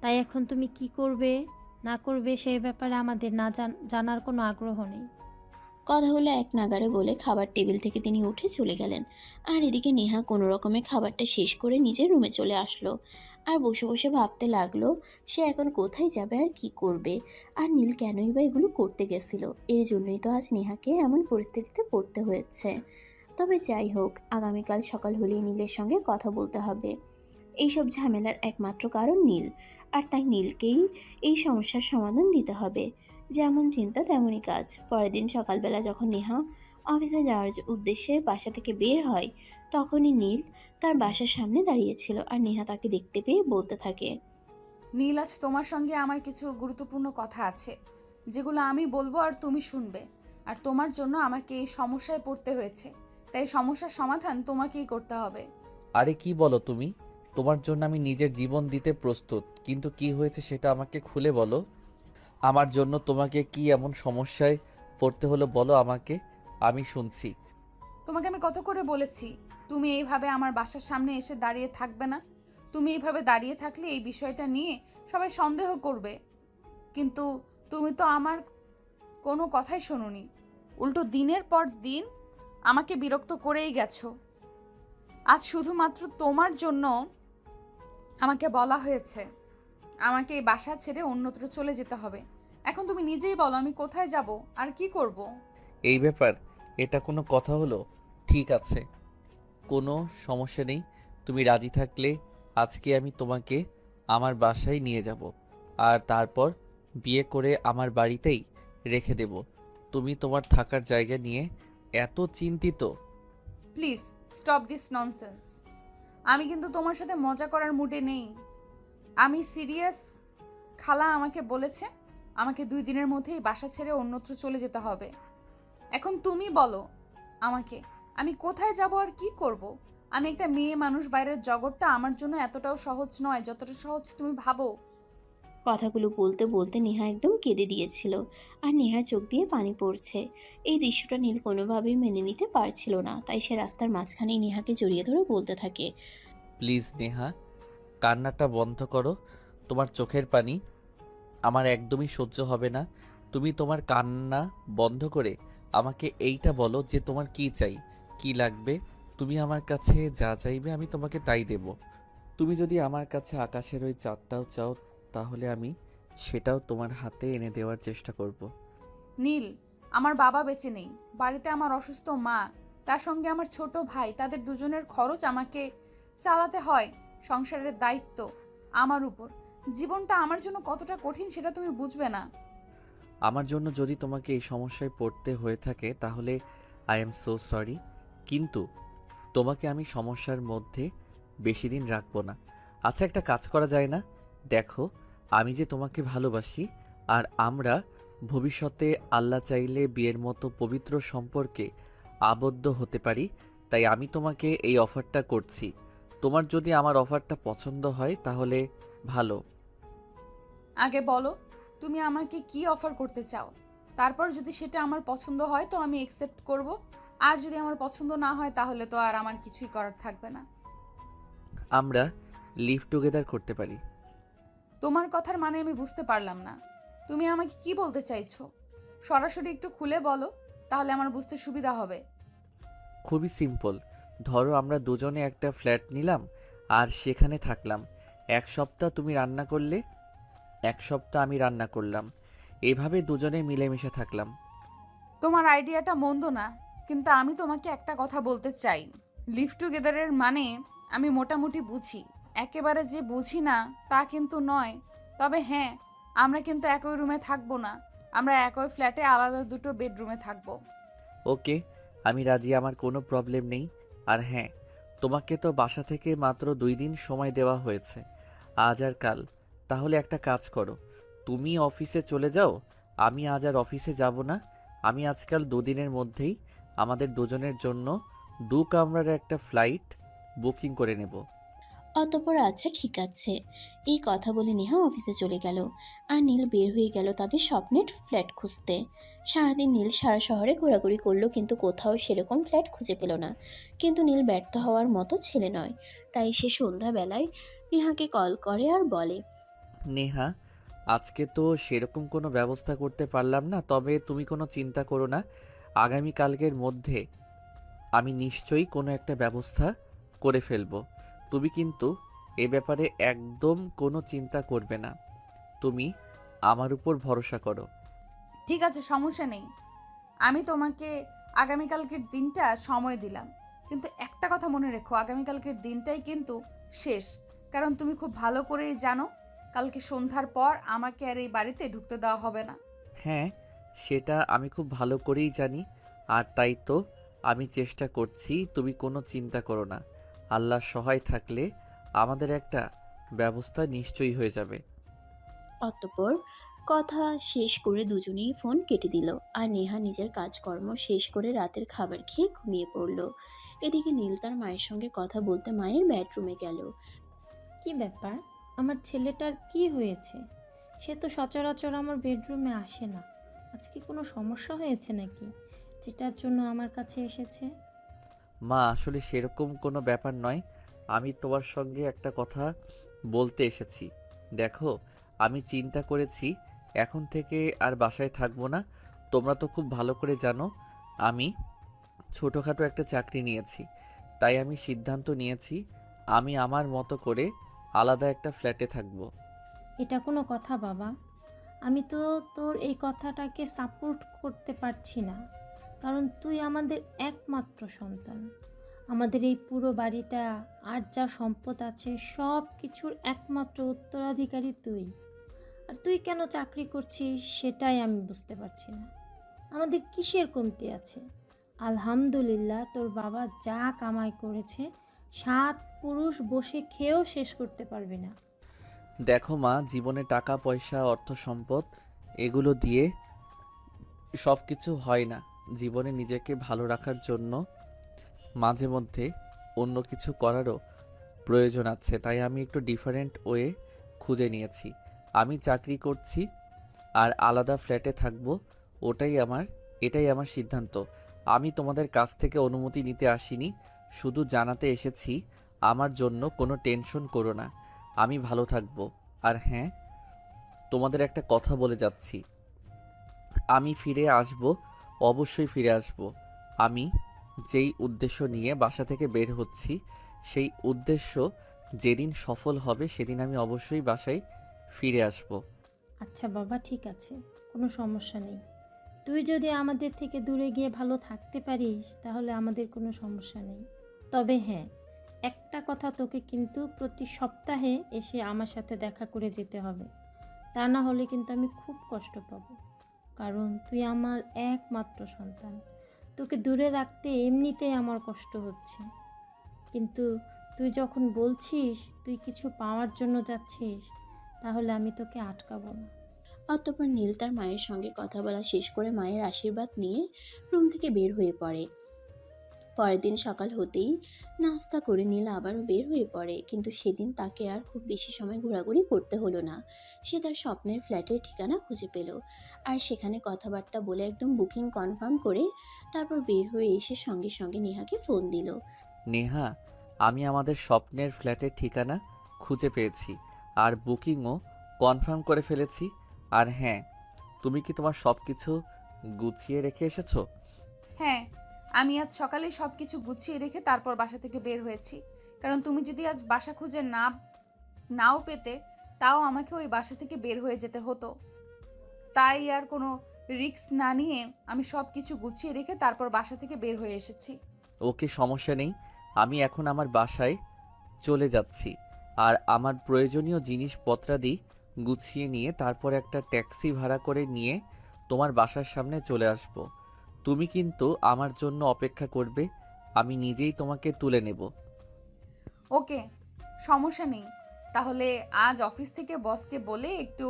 তাই এখন তুমি কি করবে না করবে সেই ব্যাপারে আমাদের না জানার কোনো আগ্রহ নেই। কথাগুলো এক নাগাড়ে বলে খাবার টেবিল থেকে তিনি উঠে চলে গেলেন। আর এদিকে নেহা কোনো রকমে খাবারটা শেষ করে নিজের রুমে চলে আসলো আর বসে বসে ভাবতে লাগলো সে এখন কোথায় যাবে আর কি করবে, আর নীল কেনই বা এগুলো করতে গেছিল। এর জন্যই তো আজ নেহাকে এমন পরিস্থিতিতে পড়তে হয়েছে। তবে যাই হোক, আগামীকাল সকাল হলেই নীলের সঙ্গে কথা বলতে হবে। এইসব ঝামেলার একমাত্র কারণ নীল, আর তাই নীলকেই এই সমস্যার সমাধান দিতে হবে। যেমন চিন্তা তেমনই কাজ। পরের দিন সকালবেলা যখন নেহা অফিসে যাওয়ার উদ্দেশ্যে বাসা থেকে বের হয়, তখনই নীল তার বাসার সামনে দাঁড়িয়েছিল আর নেহা তাকে দেখতে পেয়ে বলতে থাকে, নীল, আজ তোমার সঙ্গে আমার কিছু গুরুত্বপূর্ণ কথা আছে যেগুলো আমি বলবো আর তুমি শুনবে। আর তোমার জন্য আমাকে এই সমস্যায় পড়তে হয়েছে, তাই সমস্যার সমাধান তোমাকেই করতে হবে। আরে কি বলো তুমি? তোমার জন্য আমি নিজের জীবন দিতে প্রস্তুত, কিন্তু কি হয়েছে সেটা আমাকে খুলে বলো। আমার জন্য তোমাকে কি এমন সমস্যায় পড়তে হলো বলো আমাকে, আমি শুনছি। তোমাকে আমি কত করে বলেছি তুমি এইভাবে আমার বাসার সামনে এসে দাঁড়িয়ে থাকবে না। তুমি এইভাবে দাঁড়িয়ে থাকলে এই বিষয়টা নিয়ে সবাই সন্দেহ করবে, কিন্তু তুমি তো আমার কোনো কথাই শোনোনি। উল্টো দিনের পর দিন আমাকে বিরক্ত করেই গেছো। আজ শুধুমাত্র তোমার জন্য আমাকে বলা হয়েছে আমাকে এই বাসা ছেড়ে অন্যত্র চলে যেতে হবে। এখন তুমি নিজেই বলো আমি কোথায় যাব আর কি করব। এই ব্যাপার, এটা কোনো কথা হলো? ঠিক আছে, কোনো সমস্যা নেই, তুমি রাজি থাকলে আজকে আমি তোমাকে আমার বাসায় নিয়ে যাব, আর তারপর বিয়ে করে আমার বাড়িতেই রেখে দেব। তুমি তোমার থাকার জায়গা নিয়ে এত চিন্তিত? Please stop this nonsense. আমি কিন্তু তোমার সাথে মজা করার মুডে নেই। আমি সিরিয়াস। খালা আমাকে বলেছে আমাকে 2 দিনের মধ্যেই বাসা ছেড়ে অন্যত্র চলে যেতে হবে। এখন তুমি বলো আমাকে, আমি কোথায় যাব আর কি করব? আমি একটা মেয়ে মানুষ, বাইরের জগৎটা আমার জন্য এতটাও সহজ নয় যতটা সহজ তুমি ভাবো। কথাগুলো বলতে বলতে নেহা একদম কেঁদে দিয়েছিল, আর নেহার চোখ দিয়ে পানি পড়ছে। এই দৃশ্যটা নীল কোনোভাবেই মেনে নিতে পারছিল না, তাই সে রাস্তার মাঝখানেই নেহাকে জড়িয়ে ধরে বলতে থাকে, প্লিজ নেহা, কান্নাটা বন্ধ করো। তোমার চোখের পানি আমার একদমই সহ্য হবে না। তুমি তোমার কান্না বন্ধ করে আমাকে এইটা বলো যে তোমার কি চাই, কি লাগবে। তুমি আমার কাছে যা চাইবে আমি তোমাকে তাই দেব। তুমি যদি আমার কাছে আকাশের ওই চাঁদটাও চাও, তাহলে আমি সেটাও তোমার হাতে এনে দেওয়ার চেষ্টা করব। নীল, আমার বাবা বেঁচে নেই, বাড়িতে আমার অসুস্থ মা, তার সঙ্গে আমার ছোট ভাই, তাদের দুজনের খরচ আমাকে চালাতে হয়। সংসারের দায়িত্ব আমার উপর। জীবনটা আমার জন্য কতটা কঠিন সেটা তুমি বুঝবে না। আমার জন্য যদি তোমাকে এই সমস্যায় পড়তে হয়ে থাকে তাহলে আই এম সো সরি, কিন্তু তোমাকে আমি সমস্যার মধ্যে বেশি দিন রাখবো না। আচ্ছা, একটা কাজ করা যায় না? দেখো, আমি যে তোমাকে ভালোবাসি, আর আমরা ভবিষ্যতে আল্লাহ চাইলে বিয়ের মতো পবিত্র সম্পর্কে আবদ্ধ হতে পারি। তাই আমি তোমাকে এই অফারটা করছি। তোমার যদি আমার অফারটা পছন্দ হয় তাহলে ভালো। আগে বলো তুমি আমাকে কি অফার করতে চাও, তারপর যদি সেটা আমার পছন্দ হয় তো আমি একসেপ্ট করব, আর যদি আমার পছন্দ না হয় তাহলে তো আর আমার কিছুই করার থাকবে না। আমরা লিভ টুগেদার করতে পারি। তোমার কথার মানে আমি বুঝতে পারলাম না। তুমি আমাকে কি বলতে চাইছো? সরাসরি একটু খুলে বলো, তাহলে আমার বুঝতে সুবিধা হবে। খুবই সিম্পল। ধরো আমরা দুজনে একটা ফ্ল্যাট নিলাম আর সেখানে থাকলাম। 1 সপ্তাহ তুমি রান্না করলে, 1 সপ্তাহ আমি রান্না করলাম। এভাবে দুজনে মিলেমিশে থাকলাম। তোমার আইডিয়াটা মন্দ না, কিন্তু আমি তোমাকে একটা কথা বলতে চাই। লিভ টুগেদারের মানে আমি মোটামুটি বুঝি, একেবারে যে বুঝি না তা কিন্তু নয়। তবে হ্যাঁ, আমরা কিন্তু একই রুমে থাকবো না, আমরা একই ফ্ল্যাটে আলাদা 2টো বেডরুমে থাকবো। ওকে, আমি রাজি, আমার কোনো প্রবলেম নেই। আর হ্যাঁ, তোমাকে তো বাসা থেকে মাত্র 2 দিন সময় দেওয়া হয়েছে, আজ আর কাল। তাহলে একটা কাজ করো, তুমি অফিসে চলে যাও, আমি আজ আর অফিসে যাব না। আমি আজকাল 2 দিনের মধ্যেই আমাদের দুজনের জন্য 2 কামরার একটা ফ্লাইট বুকিং করে নেব। অতঃপর আচ্ছা ঠিক আছে এই কথা বলে নেহা অফিসে চলে গেল, আর নীল বের হয়ে গেল তাদের স্বপ্নের ফ্ল্যাট খুঁজতে। সারাদিন নীল সারা শহরে ঘোরাঘুরি করলো, কিন্তু কোথাও সেরকম ফ্ল্যাট খুঁজে পেল না। কিন্তু নীল ব্যর্থ হওয়ার মতো ছেলে নয়, তাই সে সন্ধ্যাবেলায় নেহাকে কল করে আর বলে, নেহা, আজকে তো সেরকম কোনো ব্যবস্থা করতে পারলাম না, তবে তুমি কোনো চিন্তা করো না। আগামীকালকের মধ্যে আমি নিশ্চয়ই কোনো একটা ব্যবস্থা করে ফেলবো। তুমি কিন্তু এ ব্যাপারে একদম কোনো চিন্তা করবে না। তুমি আমার উপর ভরসা করো। ঠিক আছে, সমস্যা নেই। আমি তোমাকে আগামীকালকের দিনটা সময় দিলাম, কিন্তু একটা কথা মনে রেখো, আগামীকালকের দিনটাই কিন্তু শেষ। কারণ তুমি খুব ভালো করেই জানো কালকে সন্ধ্যার পর আমাকে আর এই বাড়িতে ঢুকতে দেওয়া হবে না। হ্যাঁ, সেটা আমি খুব ভালো করেই জানি, আর তাই তো আমি চেষ্টা করছি। তুমি কোনো চিন্তা করো না, আল্লাহর সহায় থাকলে আমাদের একটা ব্যবস্থা নিশ্চয়ই হয়ে যাবে। অতঃপর কথা শেষ করে দুজনেই ফোন কেটে দিল, আর নেহা নিজের কাজকর্ম শেষ করে রাতের খাবার খেয়ে ঘুমিয়ে পড়ল। এদিকে নীল তার মায়ের সঙ্গে কথা বলতে মায়ের বেডরুমে গেল। কি ব্যাপার, আমার ছেলেটার কি হয়েছে? সে তো সচরাচর আমার বেডরুমে আসে না। আজকে কোনো সমস্যা হয়েছে নাকি, যেটার জন্য আমার কাছে এসেছে? মা, আসলে সেরকম কোনো ব্যাপার নয়। আমি তোমার সঙ্গে একটা কথা বলতে এসেছি। দেখো, আমি চিন্তা করেছি এখন থেকে আর বাসায় থাকবো না। তোমরা তো খুব ভালো করে জানো আমি ছোটোখাটো একটা চাকরি নিয়েছি। তাই আমি সিদ্ধান্ত নিয়েছি আমি আমার মতো করে আলাদা একটা ফ্ল্যাটে থাকবো। এটা কোনো কথা বাবা? আমি তো তোর এই কথাটাকে সাপোর্ট করতে পারছি না, কারণ তুই আমাদের একমাত্র সন্তান। আমাদের এই পুরো বাড়িটা আর যা সম্পদ আছে সব কিছুর একমাত্র উত্তরাধিকারী তুই। আর তুই কেন চাকরি করছিস সেটাই আমি বুঝতে পারছি না। আমাদের কিসের কমতি আছে? আলহামদুলিল্লাহ, তোর বাবা যা কামাই করেছে 7 পুরুষ বসে খেয়েও শেষ করতে পারবে না। দেখো মা, জীবনে টাকা পয়সা অর্থ সম্পদ এগুলো দিয়ে সব কিছু হয় না। জীবনে নিজেকে ভালো রাখার জন্য মাঝে মধ্যে অন্য কিছু করারও প্রয়োজন আছে। তাই আমি একটু ডিফারেন্ট ওয়ে খুঁজে নিয়েছি। আমি চাকরি করছি আর আলাদা ফ্ল্যাটে থাকবো, এটাই আমার সিদ্ধান্ত। আমি তোমাদের কাছ থেকে অনুমতি নিতে আসিনি, শুধু জানাতে এসেছি আমার জন্য কোনো টেনশন করো না, আমি ভালো থাকবো। আর হ্যাঁ, তোমাদের একটা কথা বলে যাচ্ছি, আমি ফিরে আসব, অবশ্যই ফিরে আসব। আমি যেই উদ্দেশ্য নিয়ে বাসা থেকে বের হচ্ছি, সেই উদ্দেশ্য যেদিন সফল হবে সেদিন আমি অবশ্যই বাসায় ফিরে আসব। আচ্ছা বাবা, ঠিক আছে, কোনো সমস্যা নেই। তুই যদি আমাদের থেকে দূরে গিয়ে ভালো থাকতে পারিস তাহলে আমাদের কোনো সমস্যা নেই। তবে হ্যাঁ, একটা কথা, তোকে কিন্তু প্রতি সপ্তাহে এসে আমার সাথে দেখা করে যেতে হবে। তা না হলে কিন্তু আমি খুব কষ্ট পাবো, কারণ তুই আমার একমাত্র সন্তান। তোকে দূরে রাখতে এমনিতেই আমার কষ্ট হচ্ছে, কিন্তু তুই যখন বলছিস তুই কিছু পাওয়ার জন্য যাচ্ছিস, তাহলে আমি তোকে আটকাবো না। অতঃপর নীল তার মায়ের সঙ্গে কথা বলা শেষ করে মায়ের আশীর্বাদ নিয়ে রুম থেকে বের হয়ে পড়ে। পরের দিন সকাল হতেই নাস্তা করে নীল আবারও বের হয়ে পড়ে, কিন্তু সেদিন তাকে আর খুব বেশি সময় ঘোরাঘুরি করতে হলো না। সে তার স্বপ্নের ফ্ল্যাটের ঠিকানা খুঁজে পেল, আর সেখানে কথাবার্তা বলে একদম বুকিং কনফার্ম করে তারপর বের হয়ে এসে সঙ্গে সঙ্গে নেহাকে ফোন দিল। নেহা, আমি আমাদের স্বপ্নের ফ্ল্যাটের ঠিকানা খুঁজে পেয়েছি আর বুকিংও কনফার্ম করে ফেলেছি। আর হ্যাঁ, তুমি কি তোমার সব কিছু গুছিয়ে রেখে এসেছো? হ্যাঁ, আমি আজ সকালেই সব কিছু গুছিয়ে রেখে তারপর বাসা থেকে বের হয়েছি। কারণ তুমি যদি আজ বাসা খুঁজে নাও পেতে, তাও আমাকে ওই বাসা থেকে বের হয়ে যেতে হতো। তাই আর কোনো রিস্ক না নিয়ে আমি সব কিছু গুছিয়ে রেখে তারপর বাসা থেকে বের হয়ে এসেছি। ওকে, সমস্যা নেই, আমি এখন আমার বাসায় চলে যাচ্ছি আর আমার প্রয়োজনীয় জিনিসপত্রাদি গুছিয়ে নিয়ে তারপর একটা ট্যাক্সি ভাড়া করে নিয়ে তোমার বাসার সামনে চলে আসব। তুমি কিন্তু আমার জন্য অপেক্ষা করবে, আমি নিজেই তোমাকে তুলে নেব। ওকে, সমস্যা নেই। তাহলে আজ অফিস থেকে বসকে বলে একটু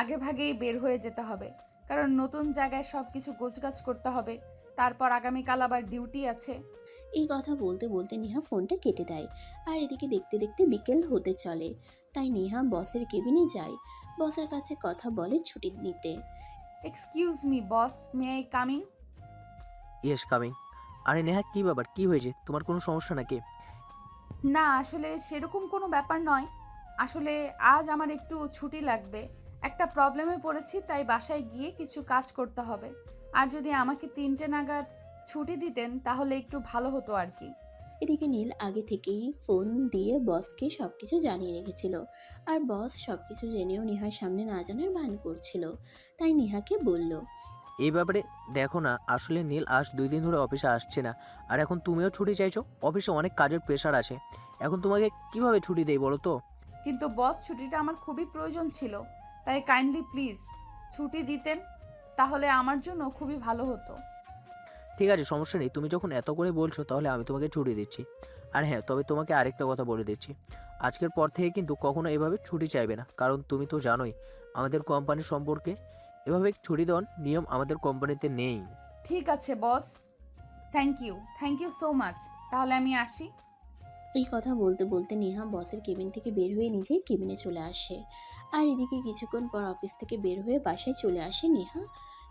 আগে ভাগেই বের হয়ে যেতে হবে, কারণ নতুন জায়গায় সব কিছু গোছগাছ করতে হবে। তারপর আগামীকাল আবার ডিউটি আছে। এই কথা বলতে বলতে নেহা ফোনটা কেটে দেয়, আর এদিকে দেখতে দেখতে বিকেল হতে চলে। তাই নেহা বসের কেবিনে যায়, বসের কাছে কথা বলে ছুটি নিতে। Excuse me boss, may I coming? Yes, coming. আরে নেহা, কি ব্যাপার, কি হয়েছে, তোমার কোনো সমস্যা নাকি? না, আসলে সেরকম কোনো ব্যাপার নয়। আসলে আজ আমার একটু ছুটি লাগবে, একটা প্রবলেমে পড়েছি, তাই বাসায় গিয়ে কিছু কাজ করতে হবে। আর যদি আমাকে 3টে নাগাদ ছুটি দিতেন তাহলে একটু ভালো হতো আর কি। এদিকে নীল আগে থেকেই ফোন দিয়ে বসকে সবকিছু জানিয়ে রেখেছিল, আর বস সবকিছু জেনেও নেহার সামনে না জানার ভান করছিল। তাই নেহাকে বলল, এই ব্যাপারে দেখো না, আসলে নীল আজ 2 দিন ধরে অফিসে আসছে না, আর এখন তুমিও ছুটি চাইছো। অফিসে অনেক কাজের প্রেশার আছে, এখন তোমাকে কিভাবে ছুটি দেই বলো তো? কিন্তু বস, ছুটিটা আমার খুবই প্রয়োজন ছিল, তাই কাইন্ডলি প্লিজ ছুটি দিতেন, তাহলে আমার জন্য খুবই ভালো হতো। ঠিক আছে, সমস্যা নেই, তুমি যখন এত করে বলছো তাহলে আমি তোমাকে ছুটি দিচ্ছি। আর হ্যাঁ, তবে তোমাকে আরেকটা কথা বলে দিচ্ছি, আজকের পর থেকে কিন্তু কখনো এভাবে ছুটি চাইবে না, কারণ তুমি তো জানোই আমাদের কোম্পানির সম্পর্কে। এভাবে ছুটি দেওয়ার নিয়ম আমাদের কোম্পানিতে নেই। ঠিক আছে বস, থ্যাংক ইউ সো মাচ। তাহলে আমি আসি। এই কথা বলতে বলতে নেহা বসের কেবিন থেকে বের হয়ে নিজের কেবিনে চলে আসে। আর এদিকে কিছুক্ষণ পর অফিস থেকে বের হয়ে বাসায় চলে আসে নেহা।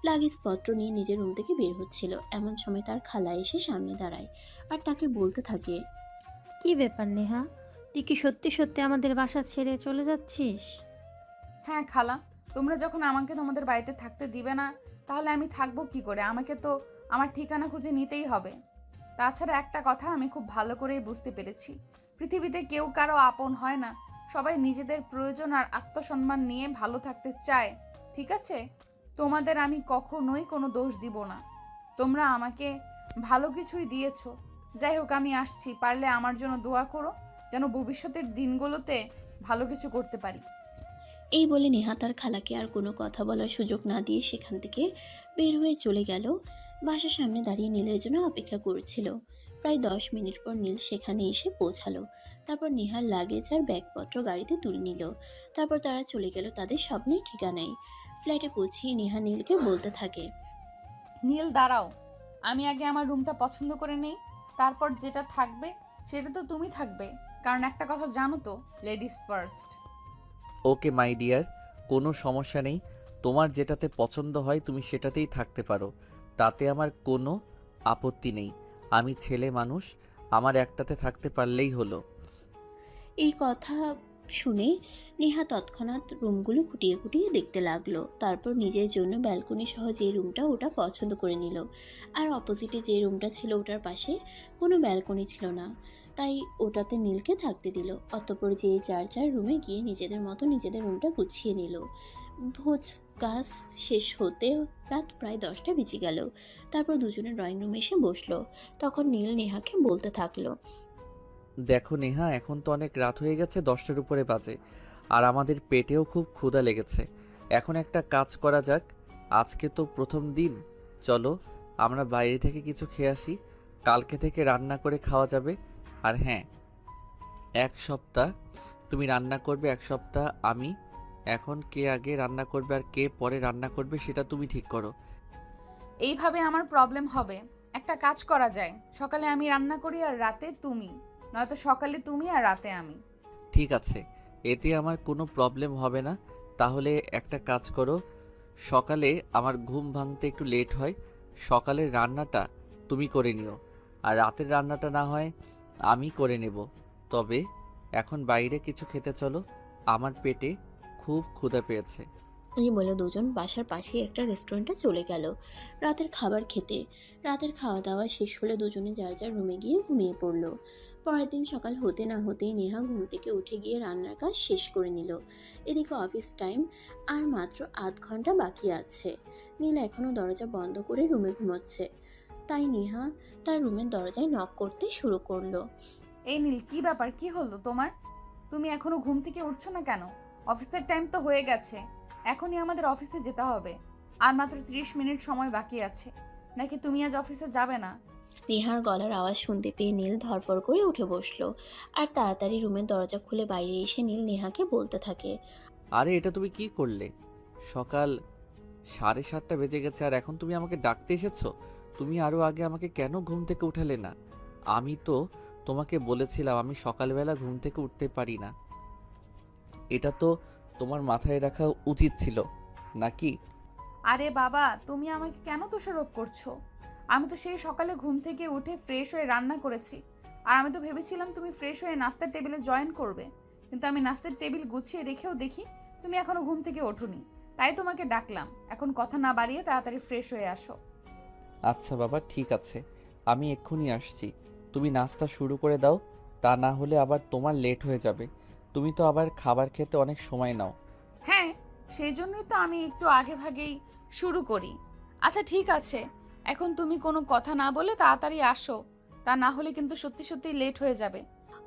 লাগেজপত্র নিয়ে নিজের রুম থেকে বের হচ্ছিল, এমন সময় তার খালা এসে সামনে দাঁড়ায় আর তাকে বলতে থাকে, কি ব্যাপার নেহা, তুই কি সত্যি সত্যি আমাদের বাসা ছেড়ে চলে যাচ্ছিস? হ্যাঁ খালা, তোমরা যখন আমাকে তোমাদের বাড়িতে থাকতে দিবে না, তাহলে আমি থাকবো কি করে? আমাকে তো আমার ঠিকানা খুঁজে নিতেই হবে। তাছাড়া একটা কথা আমি খুব ভালো করেই বুঝতে পেরেছি, পৃথিবীতে কেউ কারো আপন হয় না, সবাই নিজেদের প্রয়োজন আর আত্মসম্মান নিয়ে ভালো থাকতে চায়। ঠিক আছে, তোমাদের আমি কখনোই কোনো দোষ দিব না। তোমরা আমাকে ভালো কিছুই দিয়েছো, যাই হোক, আমি আসছি। পারলে আমার জন্য দোয়া করো, যেন ভবিষ্যতের দিনগুলোতে ভালো কিছু করতে পারি। এই বলে নেহা তার খালাকে আর কোনো কথা বলার সুযোগ না দিয়ে সেখান থেকে বের হয়ে চলে গেল। বাসার সামনে দাঁড়িয়ে নীলের জন্য অপেক্ষা করছিল। প্রায় 10 মিনিট পর নীল সেখানে এসে পৌঁছালো। তারপর নেহার লাগেজ আর ব্যাগপত্র গাড়িতে তুলে নিল। তারপর তারা চলে গেল তাদের স্বপ্নের ঠিকানায়। ফ্ল্যাটে পৌঁছিয়ে নেহা নীলকে বলতে থাকে, নীল দাঁড়াও, আমি আগে আমার রুমটা পছন্দ করে নেই, তারপর যেটা থাকবে সেটা তো তুমি থাকবে। কারণ একটা কথা জানো তো, ladies first. Okay my dear, কোনো সমস্যা নেই। তোমার যেটাতে পছন্দ হয় তুমি সেটাতেই থাকতে পারো, তাতে আমার কোনো আপত্তি নেই। আমি ছেলে মানুষ, আমার একটাতে থাকতে পারলেই হলো। এই কথা শুনে নেহা তৎক্ষণাৎ রুমগুলো খুঁটিয়ে খুঁটিয়ে দেখতে লাগলো। তারপর নিজের জন্য ব্যালকনি সহ যে রুমটা ওটা পছন্দ করে নিল। আর অপোজিটে যে রুমটা ছিল ওটার পাশে কোনো ব্যালকনি ছিল না, তাই ওটাতে নীলকে থাকতে দিল। অতঃপর যে যার যার রুমে গিয়ে নিজেদের মতো নিজেদের রুমটা গুছিয়ে নিল। ভোজ কাজ শেষ হতে রাত প্রায় 10টা বেজে গেল। তারপর দুজনে ড্রয়িং রুমে এসে বসলো। তখন নীল নেহাকে বলতে থাকলো, দেখো নেহা, এখন তো অনেক রাত হয়ে গেছে, 10টার উপরে বাজে, আর আমাদের পেটেও খুব ক্ষুধা লেগেছে। এখন একটা কাজ করা যাক, আজকে তো প্রথম দিন, চলো আমরা বাইরে থেকে কিছু খেয়ে আসি। কালকে থেকে রান্না করে খাওয়া যাবে। আর হ্যাঁ, 1 সপ্তাহ তুমি রান্না করবে, 1 সপ্তাহ আমি। এখন কে আগে রান্না করবে আর কে পরে রান্না করবে সেটা তুমি ঠিক করো। এইভাবে আমার প্রবলেম হবে। একটা কাজ করা যায়, সকালে আমি রান্না করি আর রাতে তুমি, নয়তো সকালে তুমি আর রাতে আমি। ঠিক আছে, এতে আমার কোনো প্রবলেম হবে না। তাহলে একটা কাজ করো, সকালে আমার ঘুম ভাঙতে একটু লেট হয়, সকালের রান্নাটা তুমি করে নিও, আর রাতের রান্নাটা না হয় আমি করে নেব। তবে এখন বাইরে কিছু খেতে চলো, আমার পেটে খুব ক্ষুধা পেয়েছে। এই বলে দুজন বাসার পাশেই একটা রেস্টুরেন্টে চলে গেল রাতের খাবার খেতে। রাতের খাওয়া দাওয়া শেষ হলে দুজনে যার যার রুমে গিয়ে ঘুমিয়ে পড়ল। পরের দিন সকাল হতে না হতেই নেহা ঘুম থেকে উঠে গিয়ে রান্নার কাজ শেষ করে নিল। এদিকে অফিস টাইম আর মাত্র আধ ঘন্টা বাকি আছে। নীলা এখনও দরজা বন্ধ করে রুমে ঘুমোচ্ছে, তাই নেহা তার রুমের দরজায় নক করতে শুরু করলো। এই নীল, কি ব্যাপার, কি হলো তোমার? তুমি এখনো ঘুম থেকে উঠছো না কেন? অফিসের টাইম তো হয়ে গেছে, এখনই আমাদের অফিসে যেতে হবে। আর মাত্র 30 মিনিট সময় বাকি আছে। নাকি তুমি আজ অফিসে যাবে না? নেহার গলার আওয়াজ শুনতে পেয়ে নীল ধরফর করে উঠে বসলো আর তাড়াতাড়ি রুমের দরজা খুলে বাইরে এসে নীল নেহাকে বলতে থাকে, আরে এটা তুমি কি করলে? সকাল 7:30 বেজে গেছে আর এখন তুমি আমাকে ডাকতে এসেছো? তুমি আরও আগে আমাকে কেন ঘুম থেকে উঠালে না? আমি তো তোমাকে বলেছিলাম আমি সকালবেলা ঘুম থেকে উঠতে পারি না। এটা তো তোমার মাথায় রাখা উচিত ছিল নাকি? আরে বাবা, তুমি আমাকে কেন দোষারোপ করছো? আমি তো সেই সকালে ঘুম থেকে উঠে ফ্রেশ হয়ে রান্না করেছি। আর আমি তো ভেবেছিলাম তুমি ফ্রেশ হয়ে নাস্তার টেবিলে জয়েন করবে, কিন্তু আমি নাস্তার টেবিল গুছিয়ে রেখেও দেখি তুমি এখনো ঘুম থেকে ওঠোনি। তাই তোমাকে ডাকলাম, এখন কথা না বাড়িয়ে তাড়াতাড়ি ফ্রেশ হয়ে আসো। আচ্ছা বাবা, ঠিক আছে, আমি এক্ষুনি আসছি। তুমি নাস্তা শুরু করে দাও, তা না হলে আবার তোমার লেট হয়ে যাবে। তুমি তো আবার খাবার খেতে অনেক সময় নাও। হ্যাঁ, সেই জন্যই তো আমি একটু আগে ভাগেই শুরু করি। আচ্ছা ঠিক আছে, এখন তুমি কোনো কথা না বলে তাড়াতাড়ি আসো, তা না হলে কিন্তু সত্যি সত্যি লেট হয়ে যাবে।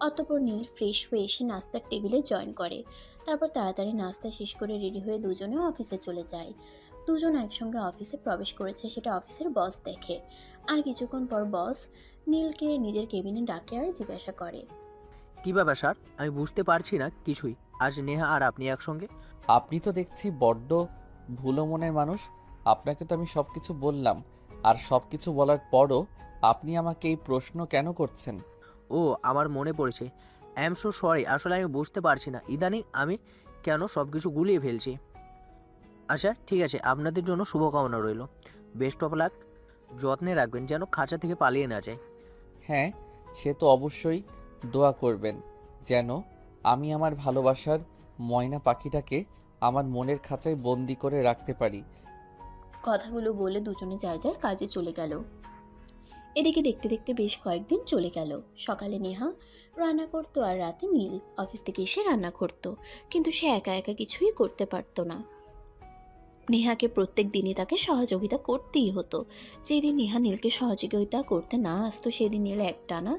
অতঃপর নীল ফ্রেশ হয়ে এসে নাস্তার টেবিলে জয়েন করে। তারপর তাড়াতাড়ি নাস্তা শেষ করে রেডি হয়ে দুজনে অফিসে চলে যায়। দুজন একসঙ্গে অফিসে প্রবেশ করেছে সেটা অফিসের বস দেখে। আর কিছুক্ষণ পর বস নীলকে নিজের কেবিনে ডাকে আর জিজ্ঞাসা করে, কী ব্যাপার স্যার, আমি বুঝতে পারছি না কিছুই। আজ নেহা আর আপনি একসঙ্গে? আপনি তো দেখছি বড্ড ভুলো মনের মানুষ। আপনাকে তো আমি সব কিছু বললাম, আর সব কিছু বলার পরও আপনি আমাকে এই প্রশ্ন কেন করছেন? ও, আমার মনে পড়েছে। আই এম সো সরি, আসলে আমি বুঝতে পারছি না ইদানিং আমি কেন সব কিছু গুলিয়ে ফেলছি। আচ্ছা ঠিক আছে, আপনাদের জন্য শুভকামনা রইল। Best of luck. যত্নে রাখবেন যেন খাঁচা থেকে পালিয়ে না যায়। হ্যাঁ, সে তো অবশ্যই। দোয়া করবেন যেন আমি আমার ভালোবাসার ময়না পাখিটাকে আমার মনের খাঁচায় বন্দি করে রাখতে পারি। কথাগুলো বলে দুজনে যার যার কাজে চলে গেল। এদিকে দেখতে দেখতে বেশ কয়েকদিন চলে গেল। সকালে নেহা রান্না করতো আর রাতে নীল অফিস থেকে এসে রান্না করতো, কিন্তু সে একা একা কিছুই করতে পারতো না। নেহাকে প্রত্যেক দিনই তাকে সহযোগিতা করতেই হতো। যেদিন নেহা নীলকে সহযোগিতা করতে না আসতো সেদিন নীল একটানা